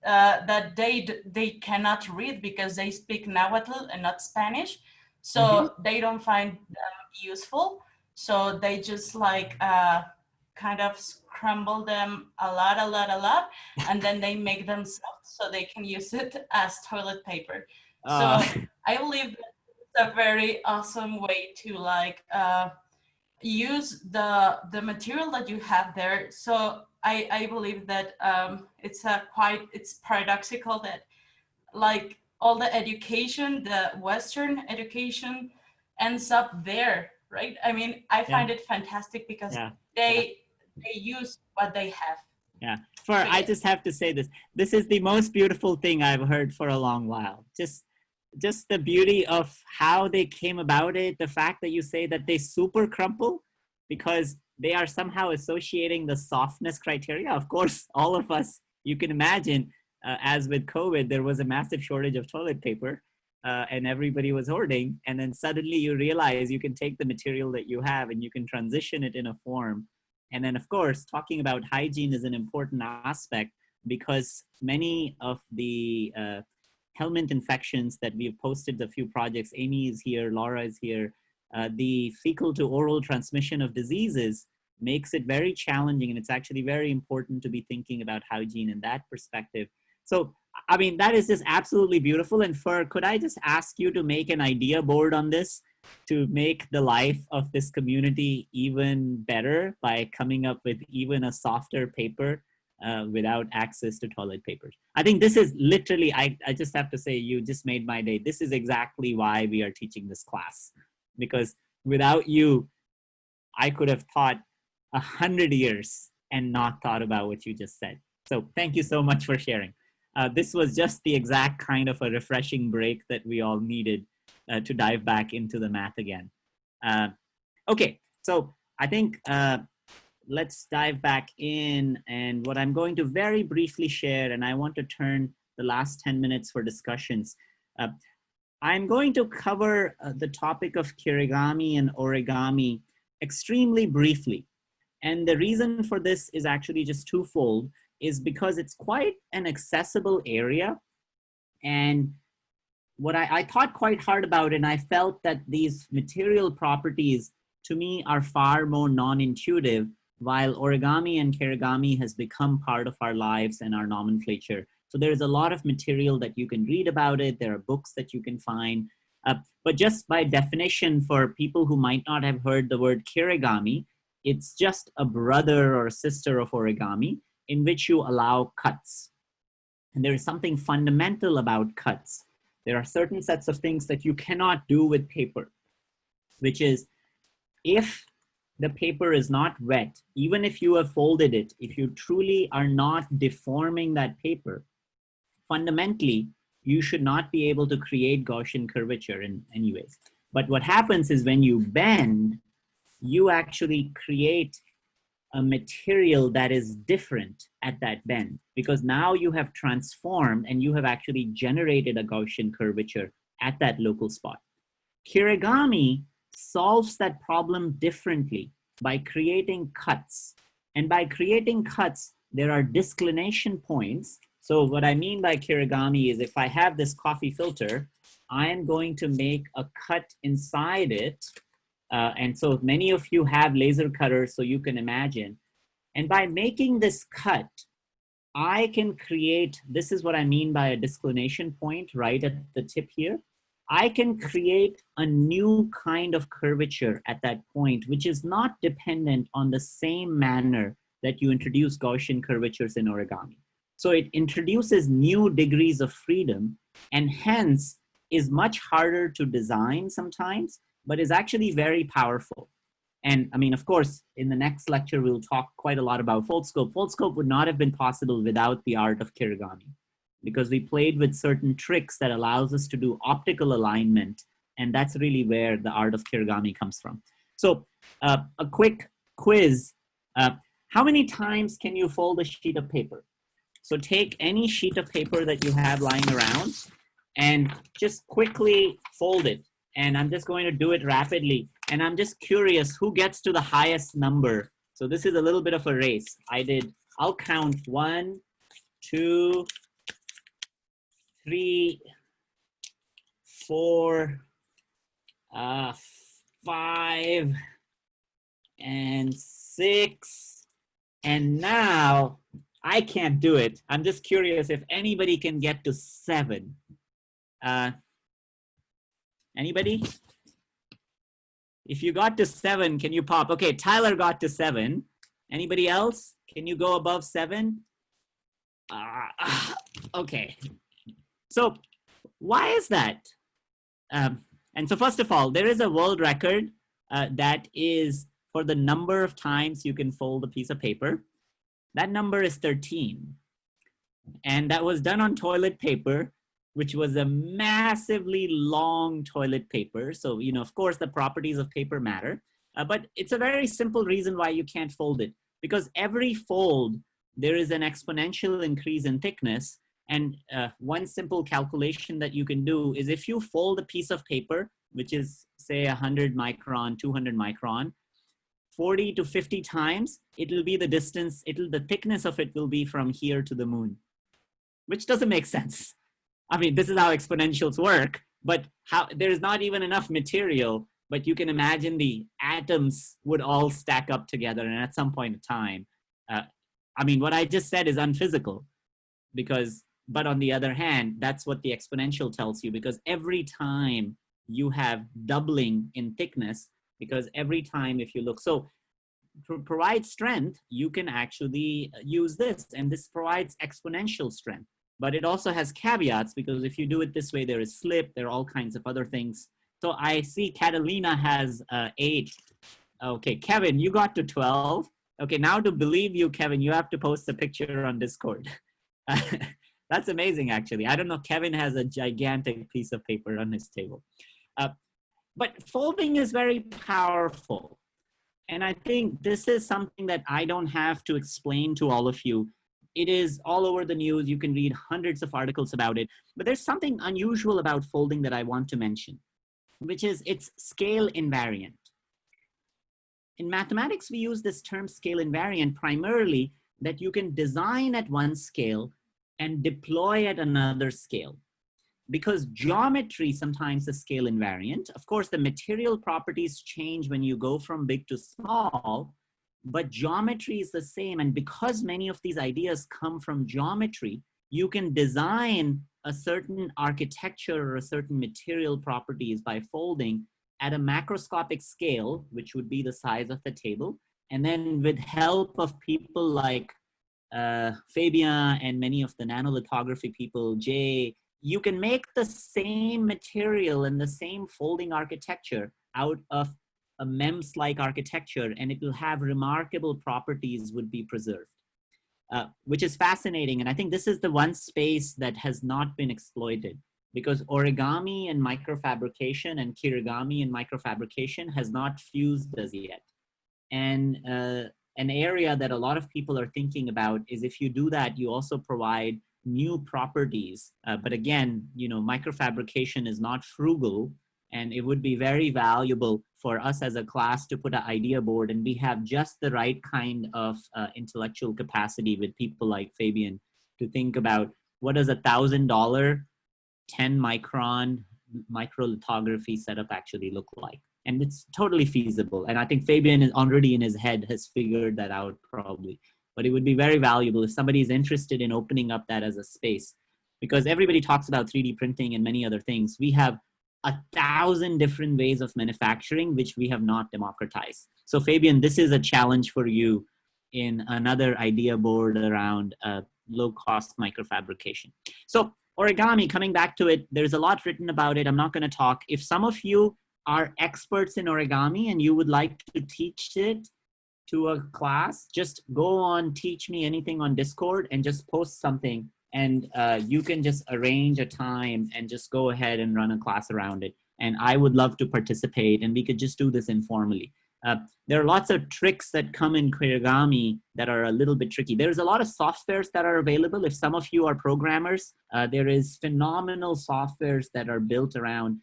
that they cannot read because they speak Nahuatl and not Spanish. So they don't find them useful. So they just like kind of scramble them a lot, and then they make them soft so they can use it as toilet paper. So I believe that it's a very awesome way to like use the material that you have there. So I believe that it's paradoxical that like all the education, the Western education ends up there, right? I mean, I find it fantastic because they use what they have. Yeah, I just have to say this. This is the most beautiful thing I've heard for a long while. Just the beauty of how they came about it, the fact that you say that they super crumple because they are somehow associating the softness criteria. Of course, all of us, you can imagine, as with COVID, there was a massive shortage of toilet paper and everybody was hoarding. And then suddenly you realize you can take the material that you have and you can transition it in a form. And then, of course, talking about hygiene is an important aspect because many of the helminth infections that we've posted a few projects, Amy is here, Laura is here, the fecal to oral transmission of diseases makes it very challenging, and it's actually very important to be thinking about hygiene in that perspective. So, I mean, that is just absolutely beautiful. And could I just ask you to make an idea board on this to make the life of this community even better by coming up with even a softer paper without access to toilet papers? I think this is literally, I just have to say, you just made my day. This is exactly why we are teaching this class, because without you, I could have taught 100 years and not thought about what you just said. So thank you so much for sharing. This was just the exact kind of a refreshing break that we all needed to dive back into the math again. Okay, so I think let's dive back in, and what I'm going to very briefly share, and I want to turn the last 10 minutes for discussions. I'm going to cover the topic of Kirigami and Origami extremely briefly. And the reason for this is actually just twofold, is because it's quite an accessible area. And what I thought quite hard about, and I felt that these material properties to me are far more non-intuitive, while origami and kirigami has become part of our lives and our nomenclature. So there's a lot of material that you can read about it. There are books that you can find. But just by definition, for people who might not have heard the word kirigami, it's just a brother or sister of origami in which you allow cuts. And there is something fundamental about cuts. There are certain sets of things that you cannot do with paper, which is if the paper is not wet, even if you have folded it, if you truly are not deforming that paper, fundamentally, you should not be able to create Gaussian curvature in any ways. But what happens is when you bend, you actually create a material that is different at that bend, because now you have transformed and you have actually generated a Gaussian curvature at that local spot. Kirigami solves that problem differently by creating cuts. And by creating cuts, there are disclination points. So what I mean by kirigami is if I have this coffee filter, I am going to make a cut inside it. And so many of you have laser cutters, so you can imagine. And by making this cut, I can create, this is what I mean by a disclination point right at the tip here. I can create a new kind of curvature at that point, which is not dependent on the same manner that you introduce Gaussian curvatures in origami. So it introduces new degrees of freedom and hence is much harder to design sometimes, but is actually very powerful. And I mean, of course, in the next lecture, we'll talk quite a lot about foldscope. Foldscope would not have been possible without the art of kirigami, because we played with certain tricks that allows us to do optical alignment. And that's really where the art of kirigami comes from. So a quick quiz. How many times can you fold a sheet of paper? So take any sheet of paper that you have lying around and just quickly fold it. And I'm just going to do it rapidly. And I'm just curious who gets to the highest number. So this is a little bit of a race. I'll count 1, 2, 3, 4, 5, and 6. And now I can't do it. I'm just curious if anybody can get to 7. Anybody? If you got to 7, can you pop? Okay, Tyler got to 7. Anybody else? Can you go above 7? Okay. So why is that? And so first of all, there is a world record that is for the number of times you can fold a piece of paper. That number is 13. And that was done on toilet paper, which was a massively long toilet paper. So, you know, of course, the properties of paper matter, but it's a very simple reason why you can't fold it. Because every fold, there is an exponential increase in thickness. And one simple calculation that you can do is if you fold a piece of paper, which is say 100 micron, 200 micron, 40 to 50 times, it'll be the distance, the thickness of it will be from here to the moon, which doesn't make sense. I mean, this is how exponentials work, but there's not even enough material, but you can imagine the atoms would all stack up together. And at some point in time, I mean, what I just said is unphysical but on the other hand, that's what the exponential tells you, because every time you have doubling in thickness, because every time if you look, so to provide strength, you can actually use this, and this provides exponential strength. But it also has caveats, because if you do it this way, there is slip, there are all kinds of other things. So I see Catalina has 8. Okay, Kevin, you got to 12. Okay, now to believe you, Kevin, you have to post a picture on Discord. That's amazing, actually. I don't know, Kevin has a gigantic piece of paper on his table. But folding is very powerful. And I think this is something that I don't have to explain to all of you. It is all over the news. You can read hundreds of articles about it. But there's something unusual about folding that I want to mention, which is it's scale invariant. In mathematics, we use this term scale invariant primarily that you can design at one scale and deploy at another scale. because geometry sometimes is scale invariant. Of course, the material properties change when you go from big to small, but geometry is the same. And because many of these ideas come from geometry, you can design a certain architecture or a certain material properties by folding at a macroscopic scale, which would be the size of the table. And then with help of people like Fabian and many of the nanolithography people, Jay, you can make the same material and the same folding architecture out of a MEMS-like architecture, and it will have remarkable properties would be preserved, which is fascinating. And I think this is the one space that has not been exploited, because origami and microfabrication and kirigami and microfabrication has not fused as yet. And an area that a lot of people are thinking about is if you do that, you also provide new properties. But again, you know, microfabrication is not frugal, and it would be very valuable for us as a class to put an idea board, and we have just the right kind of intellectual capacity with people like Fabian to think about what does $1,000 10 micron microlithography setup actually look like. And it's totally feasible. And I think Fabian is already in his head has figured that out probably. But it would be very valuable if somebody is interested in opening up that as a space, because everybody talks about 3D printing and many other things. We have 1,000 different ways of manufacturing, which we have not democratized. So Fabian, this is a challenge for you in another idea board around low-cost microfabrication. So origami, coming back to it, there's a lot written about it. I'm not going to talk. If some of you are experts in origami and you would like to teach it to a class, just go on Teach Me Anything on Discord and just post something, and you can just arrange a time and just go ahead and run a class around it. And I would love to participate, and we could just do this informally. There are lots of tricks that come in Kirigami that are a little bit tricky. There's a lot of softwares that are available. If some of you are programmers, there is phenomenal softwares that are built around.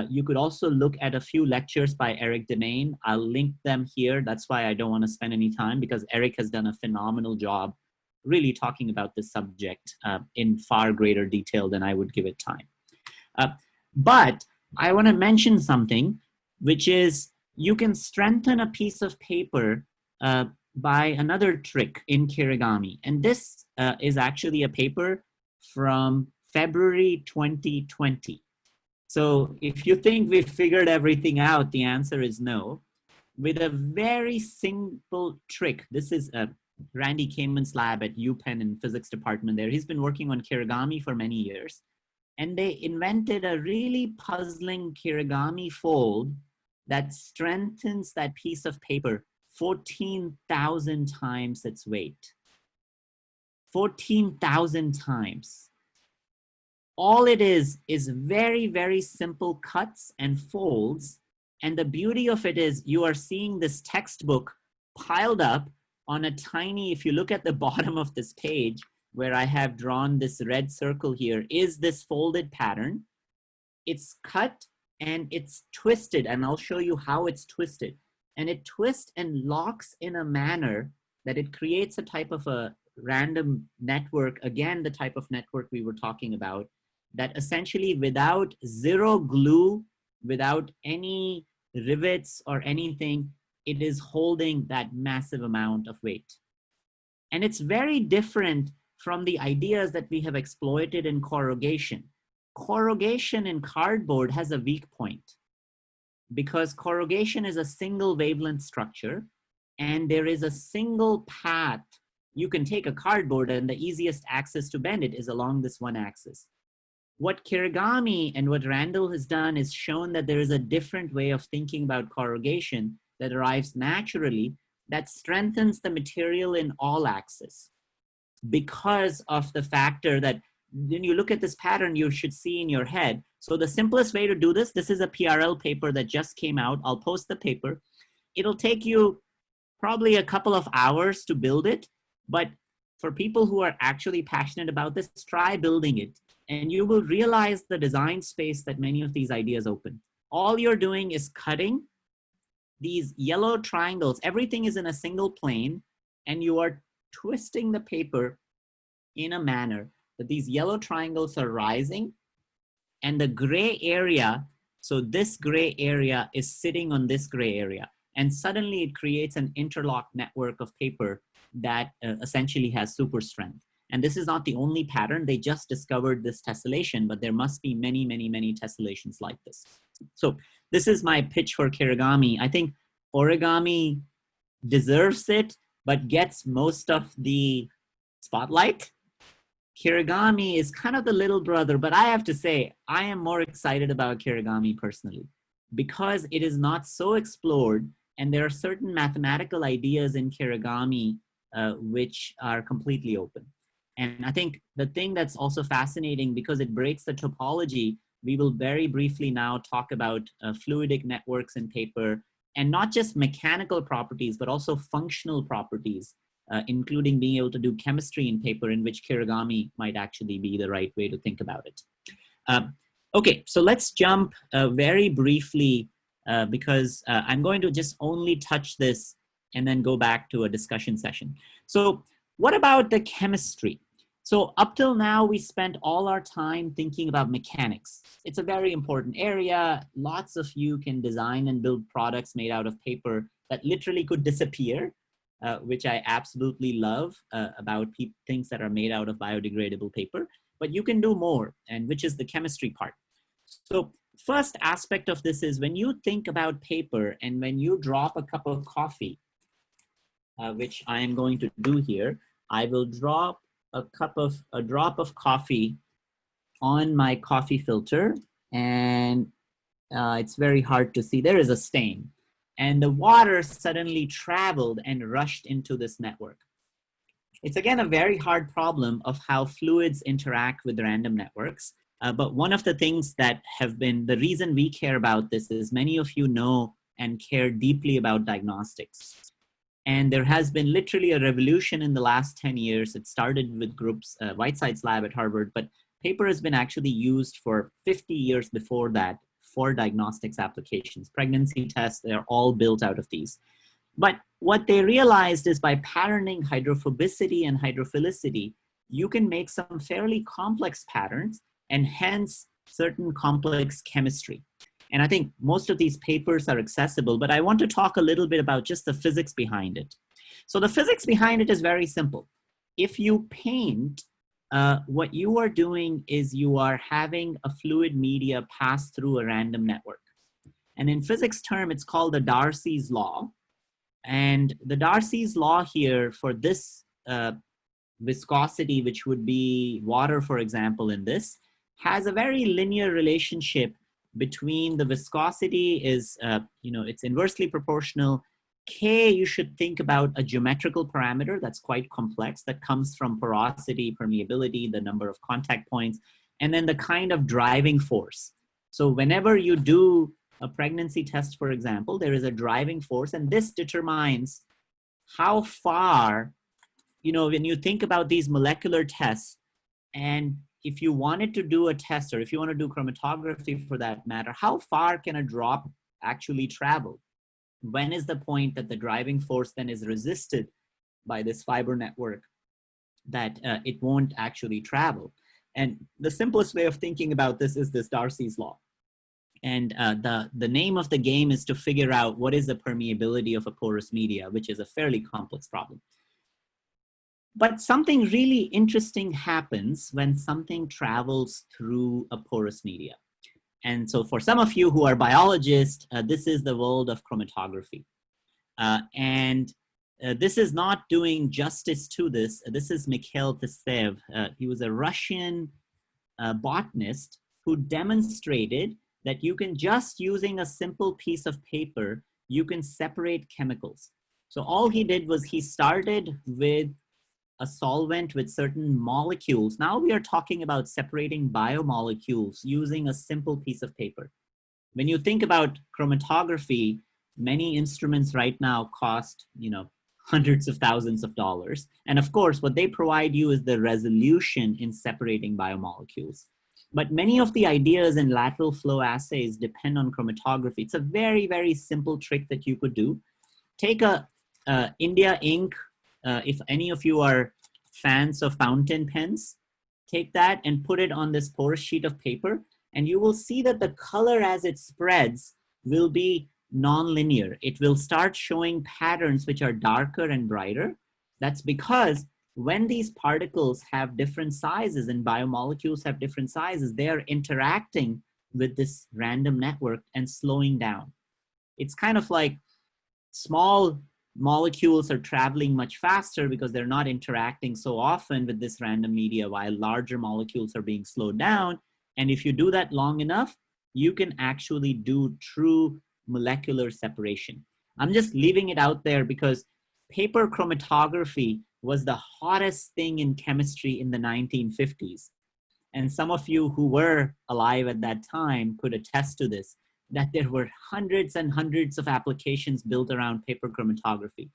You could also look at a few lectures by Eric Denane. I'll link them here. That's why I don't want to spend any time, because Eric has done a phenomenal job really talking about this subject in far greater detail than I would give it time. But I want to mention something, which is you can strengthen a piece of paper by another trick in Kirigami. And this is actually a paper from February 2020. So if you think we've figured everything out, the answer is no. With a very simple trick, this is Randy Kamen's lab at UPenn in physics department there. He's been working on Kirigami for many years. And they invented a really puzzling Kirigami fold that strengthens that piece of paper 14,000 times its weight. 14,000 times. All it is very, very simple cuts and folds. And the beauty of it is you are seeing this textbook piled up on a tiny, if you look at the bottom of this page where I have drawn this red circle here, is this folded pattern. It's cut and it's twisted, and I'll show you how it's twisted. And it twists and locks in a manner that it creates a type of a random network, again, the type of network we were talking about, that essentially without zero glue, without any rivets or anything, it is holding that massive amount of weight. And it's very different from the ideas that we have exploited in corrugation. Corrugation in cardboard has a weak point because corrugation is a single wavelength structure and there is a single path. You can take a cardboard and the easiest axis to bend it is along this one axis. What Kirigami and what Randall has done is shown that there is a different way of thinking about corrugation that arrives naturally that strengthens the material in all axes because of the factor that when you look at this pattern, you should see in your head. So the simplest way to do this, this is a PRL paper that just came out. I'll post the paper. It'll take you probably a couple of hours to build it, but for people who are actually passionate about this, try building it. And you will realize the design space that many of these ideas open. All you're doing is cutting these yellow triangles. Everything is in a single plane, and you are twisting the paper in a manner that these yellow triangles are rising and the gray area, so this gray area is sitting on this gray area. And suddenly it creates an interlocked network of paper that essentially has super strength. And this is not the only pattern. They just discovered this tessellation, but there must be many, many, many tessellations like this. So this is my pitch for Kirigami. I think origami deserves it, but gets most of the spotlight. Kirigami is kind of the little brother, but I have to say, I am more excited about Kirigami personally because it is not so explored, and there are certain mathematical ideas in Kirigami which are completely open. And I think the thing that's also fascinating, because it breaks the topology, we will very briefly now talk about fluidic networks in paper, and not just mechanical properties, but also functional properties, including being able to do chemistry in paper, in which Kirigami might actually be the right way to think about it. Okay, so let's jump very briefly, because I'm going to just only touch this and then go back to a discussion session. So what about the chemistry? So up till now, we spent all our time thinking about mechanics. It's a very important area. Lots of you can design and build products made out of paper that literally could disappear, which I absolutely love about things that are made out of biodegradable paper. But you can do more, and which is the chemistry part. So first aspect of this is when you think about paper and when you drop a cup of coffee, which I am going to do here, I will drop a drop of coffee on my coffee filter, and it's very hard to see. There is a stain, and the water suddenly traveled and rushed into this network. It's again a very hard problem of how fluids interact with random networks. But one of the things that have been, the reason we care about this is many of you know and care deeply about diagnostics. And there has been literally a revolution in the last 10 years. It started with groups, Whiteside's lab at Harvard, but paper has been actually used for 50 years before that for diagnostics applications. Pregnancy tests, they're all built out of these. But what they realized is by patterning hydrophobicity and hydrophilicity, you can make some fairly complex patterns and hence certain complex chemistry. And I think most of these papers are accessible, but I want to talk a little bit about just the physics behind it. So the physics behind it is very simple. If you paint, what you are doing is you are having a fluid media pass through a random network. And in physics term, it's called the Darcy's law. And the Darcy's law here for this viscosity, which would be water, for example, in this, has a very linear relationship between the viscosity is, it's inversely proportional. K, you should think about a geometrical parameter that's quite complex that comes from porosity, permeability, the number of contact points, and then the kind of driving force. So whenever you do a pregnancy test, for example, there is a driving force, and this determines how far, when you think about these molecular tests, and if you wanted to do a test, or if you want to do chromatography for that matter, how far can a drop actually travel? When is the point that the driving force then is resisted by this fiber network that it won't actually travel? And the simplest way of thinking about this is this Darcy's law. And the name of the game is to figure out what is the permeability of a porous media, which is a fairly complex problem. But something really interesting happens when something travels through a porous media. And so for some of you who are biologists, this is the world of chromatography. This is not doing justice to this. This is Mikhail Tsev. He was a Russian botanist who demonstrated that you can, just using a simple piece of paper, you can separate chemicals. So all he did was he started with a solvent with certain molecules. Now we are talking about separating biomolecules using a simple piece of paper. When you think about chromatography, many instruments right now cost, hundreds of thousands of dollars. And of course, what they provide you is the resolution in separating biomolecules. But many of the ideas in lateral flow assays depend on chromatography. It's a very, very simple trick that you could do. Take a India ink. If any of you are fans of fountain pens, take that and put it on this porous sheet of paper. And you will see that the color as it spreads will be nonlinear. It will start showing patterns which are darker and brighter. That's because when these particles have different sizes and biomolecules have different sizes, they are interacting with this random network and slowing down. It's kind of like small molecules are traveling much faster because they're not interacting so often with this random media, while larger molecules are being slowed down. And if you do that long enough, you can actually do true molecular separation. I'm just leaving it out there because paper chromatography was the hottest thing in chemistry in the 1950s. And some of you who were alive at that time could attest to this, that there were hundreds and hundreds of applications built around paper chromatography.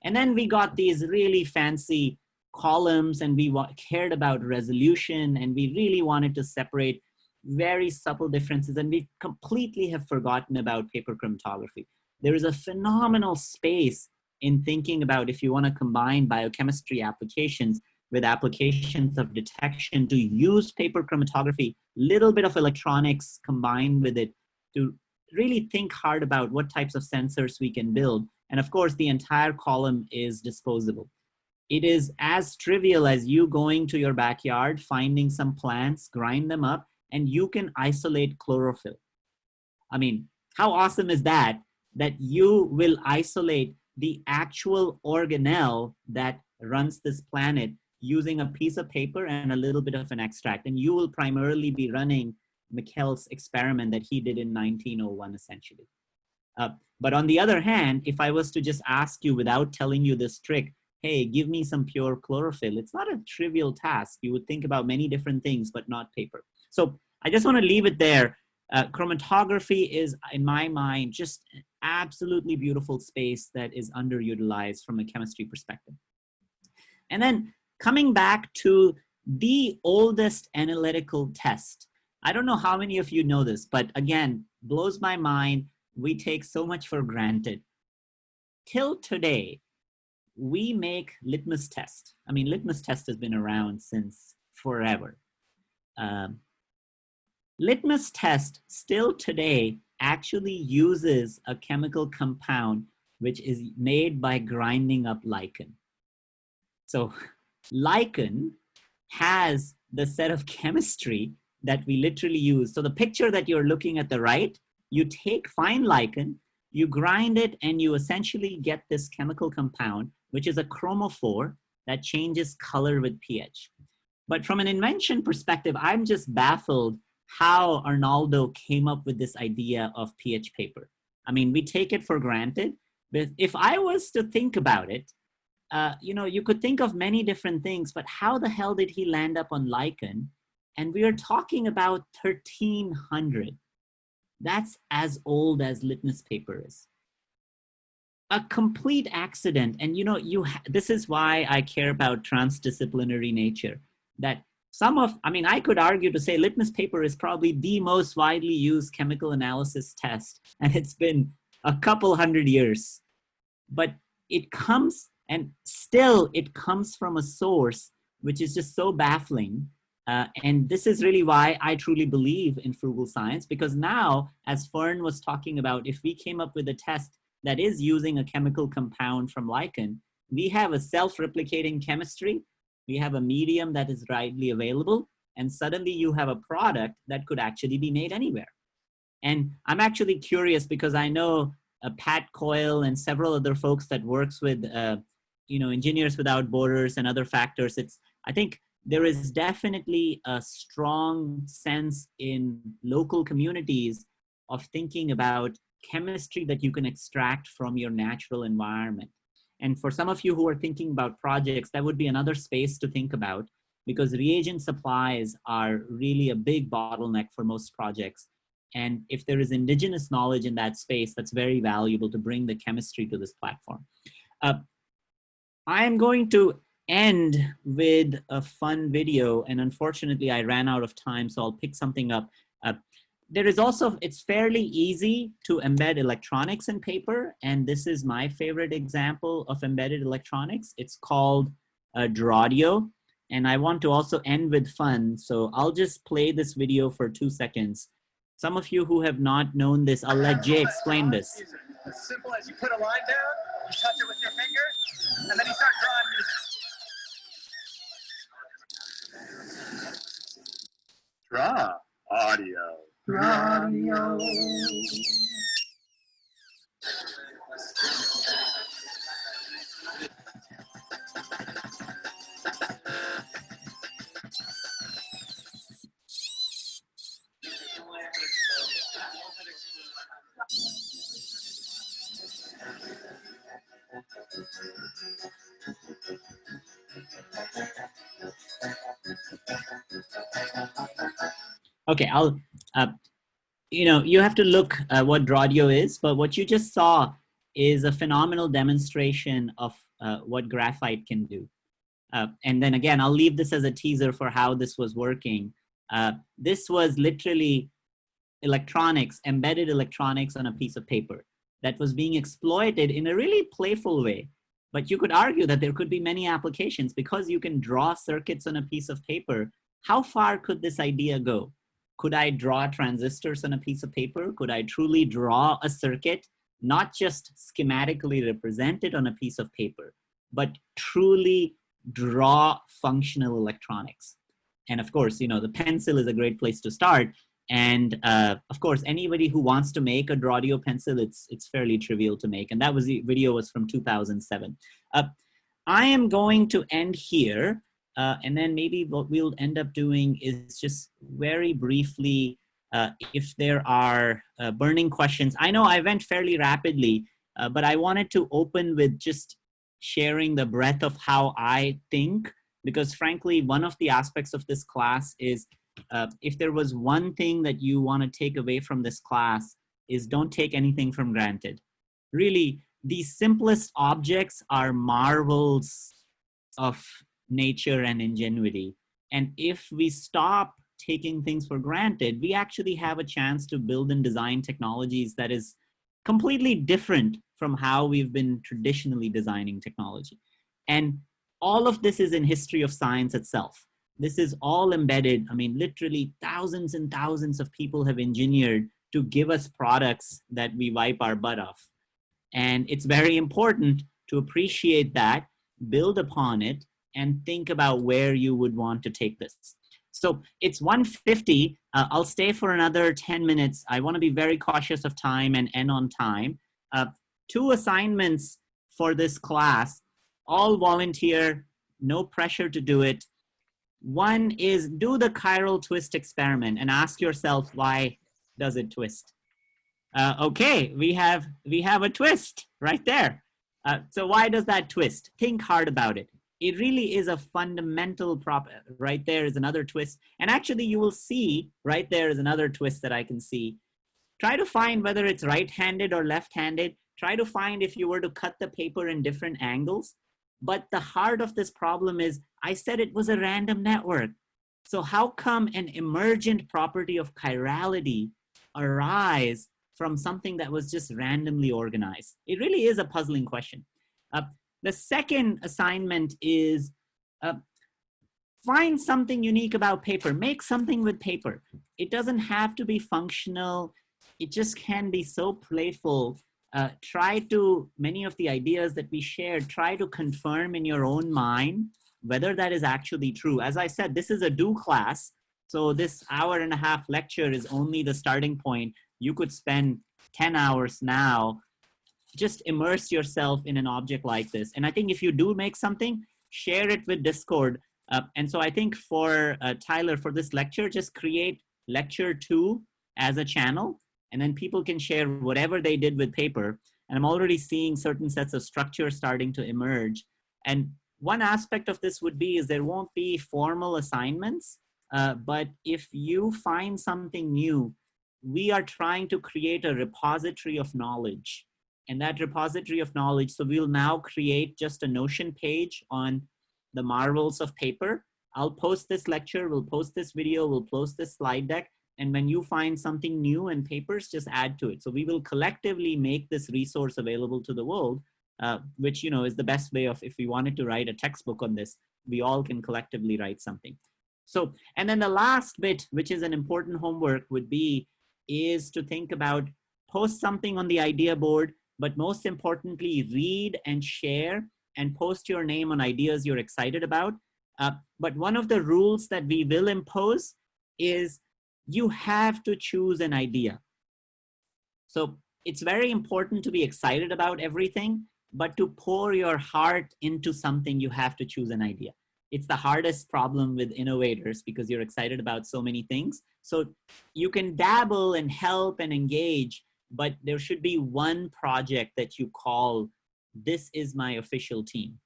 And then we got these really fancy columns, and we cared about resolution, and we really wanted to separate very subtle differences, and we completely have forgotten about paper chromatography. There is a phenomenal space in thinking about if you want to combine biochemistry applications with applications of detection to use paper chromatography, little bit of electronics combined with it to really think hard about what types of sensors we can build. And of course, the entire column is disposable. It is as trivial as you going to your backyard, finding some plants, grind them up, and you can isolate chlorophyll. I mean, how awesome is that, that you will isolate the actual organelle that runs this planet using a piece of paper and a little bit of an extract. And you will primarily be running Michael's experiment that he did in 1901, essentially. But on the other hand, if I was to just ask you without telling you this trick, hey, give me some pure chlorophyll, it's not a trivial task. You would think about many different things, but not paper. So I just want to leave it there. Chromatography is, in my mind, just an absolutely beautiful space that is underutilized from a chemistry perspective. And then coming back to the oldest analytical test. I don't know how many of you know this, but again, blows my mind. We take so much for granted. Till today, we make Litmus Test. I mean, Litmus Test has been around since forever. Litmus Test still today actually uses a chemical compound which is made by grinding up lichen. So lichen has the set of chemistry that we literally use. So the picture that you're looking at the right, you take fine lichen, you grind it, and you essentially get this chemical compound, which is a chromophore that changes color with pH. But from an invention perspective, I'm just baffled how Arnaldo came up with this idea of pH paper. I mean, we take it for granted, but if I was to think about it, you could think of many different things, but how the hell did he land up on lichen? And we are talking about 1300. That's as old as litmus paper is. A complete accident. And this is why I care about transdisciplinary nature. That I could argue to say litmus paper is probably the most widely used chemical analysis test, and it's been a couple hundred years. But it comes from a source which is just so baffling. And this is really why I truly believe in frugal science, because now, as Fern was talking about, if we came up with a test that is using a chemical compound from lichen, we have a self-replicating chemistry, we have a medium that is widely available, and suddenly you have a product that could actually be made anywhere. And I'm actually curious because I know Pat Coyle and several other folks that works with Engineers Without Borders and other factors. I think there is definitely a strong sense in local communities of thinking about chemistry that you can extract from your natural environment. And for some of you who are thinking about projects, that would be another space to think about, because reagent supplies are really a big bottleneck for most projects. And if there is indigenous knowledge in that space, that's very valuable to bring the chemistry to this platform. I'm going to end with a fun video, and unfortunately I ran out of time, so I'll pick something up. It's fairly easy to embed electronics in paper, and this is my favorite example of embedded electronics. It's called Drawdio. And I want to also end with fun. So I'll just play this video for 2 seconds. Some of you who have not known this, I'll let Jay explain this. As simple as you put a line down, you touch it with your finger, and then you start drawing music. Draw audio. Draw audio. Okay, I'll, you have to look what Drawdio is, but what you just saw is a phenomenal demonstration of what graphite can do. And then again, I'll leave this as a teaser for how this was working. This was literally electronics, embedded electronics on a piece of paper that was being exploited in a really playful way. But you could argue that there could be many applications because you can draw circuits on a piece of paper. How far could this idea go? Could I draw transistors on a piece of paper? Could I truly draw a circuit, not just schematically represented on a piece of paper, but truly draw functional electronics? And of course, the pencil is a great place to start. And of course, anybody who wants to make a Drawdio pencil, it's fairly trivial to make. And that was the video was from 2007. I am going to end here. And then maybe what we'll end up doing is just very briefly, if there are burning questions. I know I went fairly rapidly, but I wanted to open with just sharing the breadth of how I think, because frankly, one of the aspects of this class is if there was one thing that you want to take away from this class is don't take anything from granted. Really, these simplest objects are marvels of nature and ingenuity. And if we stop taking things for granted, we actually have a chance to build and design technologies that is completely different from how we've been traditionally designing technology. And all of this is in history of science itself. This is all embedded. I mean, literally thousands and thousands of people have engineered to give us products that we wipe our butt off. And it's very important to appreciate that, build upon it, and think about where you would want to take this. So it's 1:50. I'll stay for another 10 minutes. I want to be very cautious of time and end on time. 2 assignments for this class, all volunteer, no pressure to do it. One is do the chiral twist experiment and ask yourself, why does it twist? Okay, we have a twist right there. So why does that twist? Think hard about it. It really is a fundamental prop. Right there is another twist. And actually you will see right there is another twist that I can see. Try to find whether it's right-handed or left-handed. Try to find if you were to cut the paper in different angles. But the heart of this problem is, I said it was a random network. So how come an emergent property of chirality arise from something that was just randomly organized? It really is a puzzling question. The second assignment is find something unique about paper. Make something with paper. It doesn't have to be functional. It just can be so playful. Try to, many of the ideas that we shared, try to confirm in your own mind whether that is actually true. As I said, this is a do class. So this hour-and-a-half lecture is only the starting point. You could spend 10 hours now. Just immerse yourself in an object like this. And I think if you do make something, share it with Discord. And so I think for Tyler, for this lecture, just create lecture 2 as a channel. And then people can share whatever they did with paper. And I'm already seeing certain sets of structure starting to emerge. And one aspect of this would be is there won't be formal assignments. But if you find something new, we are trying to create a repository of knowledge. And that repository of knowledge, so we'll now create just a Notion page on the marvels of paper. I'll post this lecture, we'll post this video, we'll post this slide deck. And when you find something new in papers, just add to it. So we will collectively make this resource available to the world, which is the best way of, if we wanted to write a textbook on this, we all can collectively write something. So, and then the last bit, which is an important homework, is to think about, post something on the idea board, but most importantly, read and share and post your name on ideas you're excited about. But one of the rules that we will impose is you have to choose an idea. So it's very important to be excited about everything, but to pour your heart into something, you have to choose an idea. It's the hardest problem with innovators because you're excited about so many things. So you can dabble and help and engage, but there should be one project that you call, this is my official team.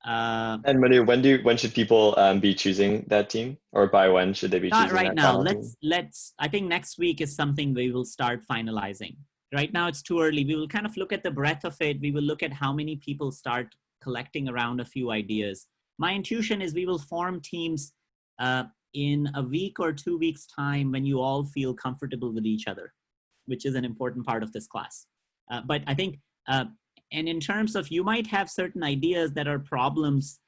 And Manu, when should people be choosing that team, or by when should they be choosing not right that now. final team? I think next week is something we will start finalizing. Right now it's too early. We will kind of look at the breadth of it. We will look at how many people start collecting around a few ideas. My intuition is we will form teams in a week or 2 weeks time when you all feel comfortable with each other, which is an important part of this class. But I think, and in terms of, you might have certain ideas that are problems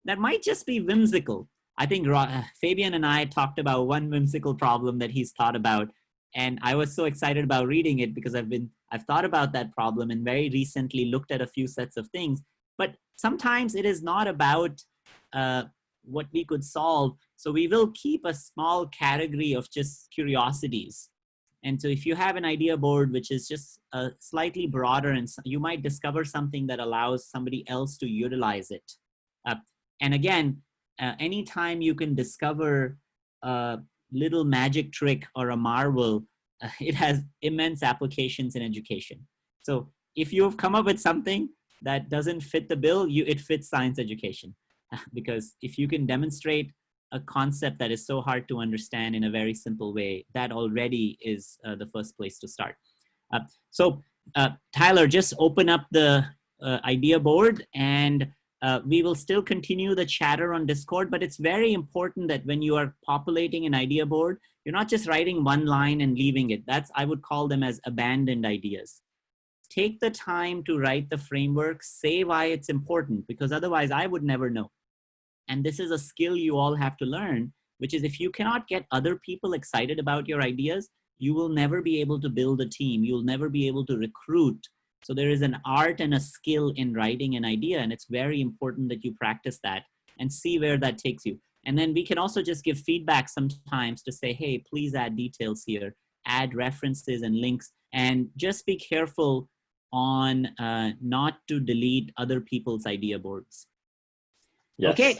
that might just be whimsical. I think Fabian and I talked about one whimsical problem that he's thought about. And I was so excited about reading it because I've thought about that problem and very recently looked at a few sets of things. But sometimes it is not about what we could solve. So we will keep a small category of just curiosities. And so if you have an idea board, which is just slightly broader, and you might discover something that allows somebody else to utilize it. And again, anytime you can discover a little magic trick or a marvel, it has immense applications in education. So if you've come up with something that doesn't fit the bill, it fits science education. Because if you can demonstrate a concept that is so hard to understand in a very simple way, that already is the first place to start. So Tyler, just open up the idea board, and we will still continue the chatter on Discord, but it's very important that when you are populating an idea board, you're not just writing one line and leaving it. I would call them as abandoned ideas. Take the time to write the framework, say why it's important, because otherwise I would never know. And this is a skill you all have to learn, which is, if you cannot get other people excited about your ideas, you will never be able to build a team. You'll never be able to recruit. So there is an art and a skill in writing an idea, and it's very important that you practice that and see where that takes you. And then we can also just give feedback sometimes to say, hey, please add details here, add references and links, and just be careful on not to delete other people's idea boards. Yes. Okay.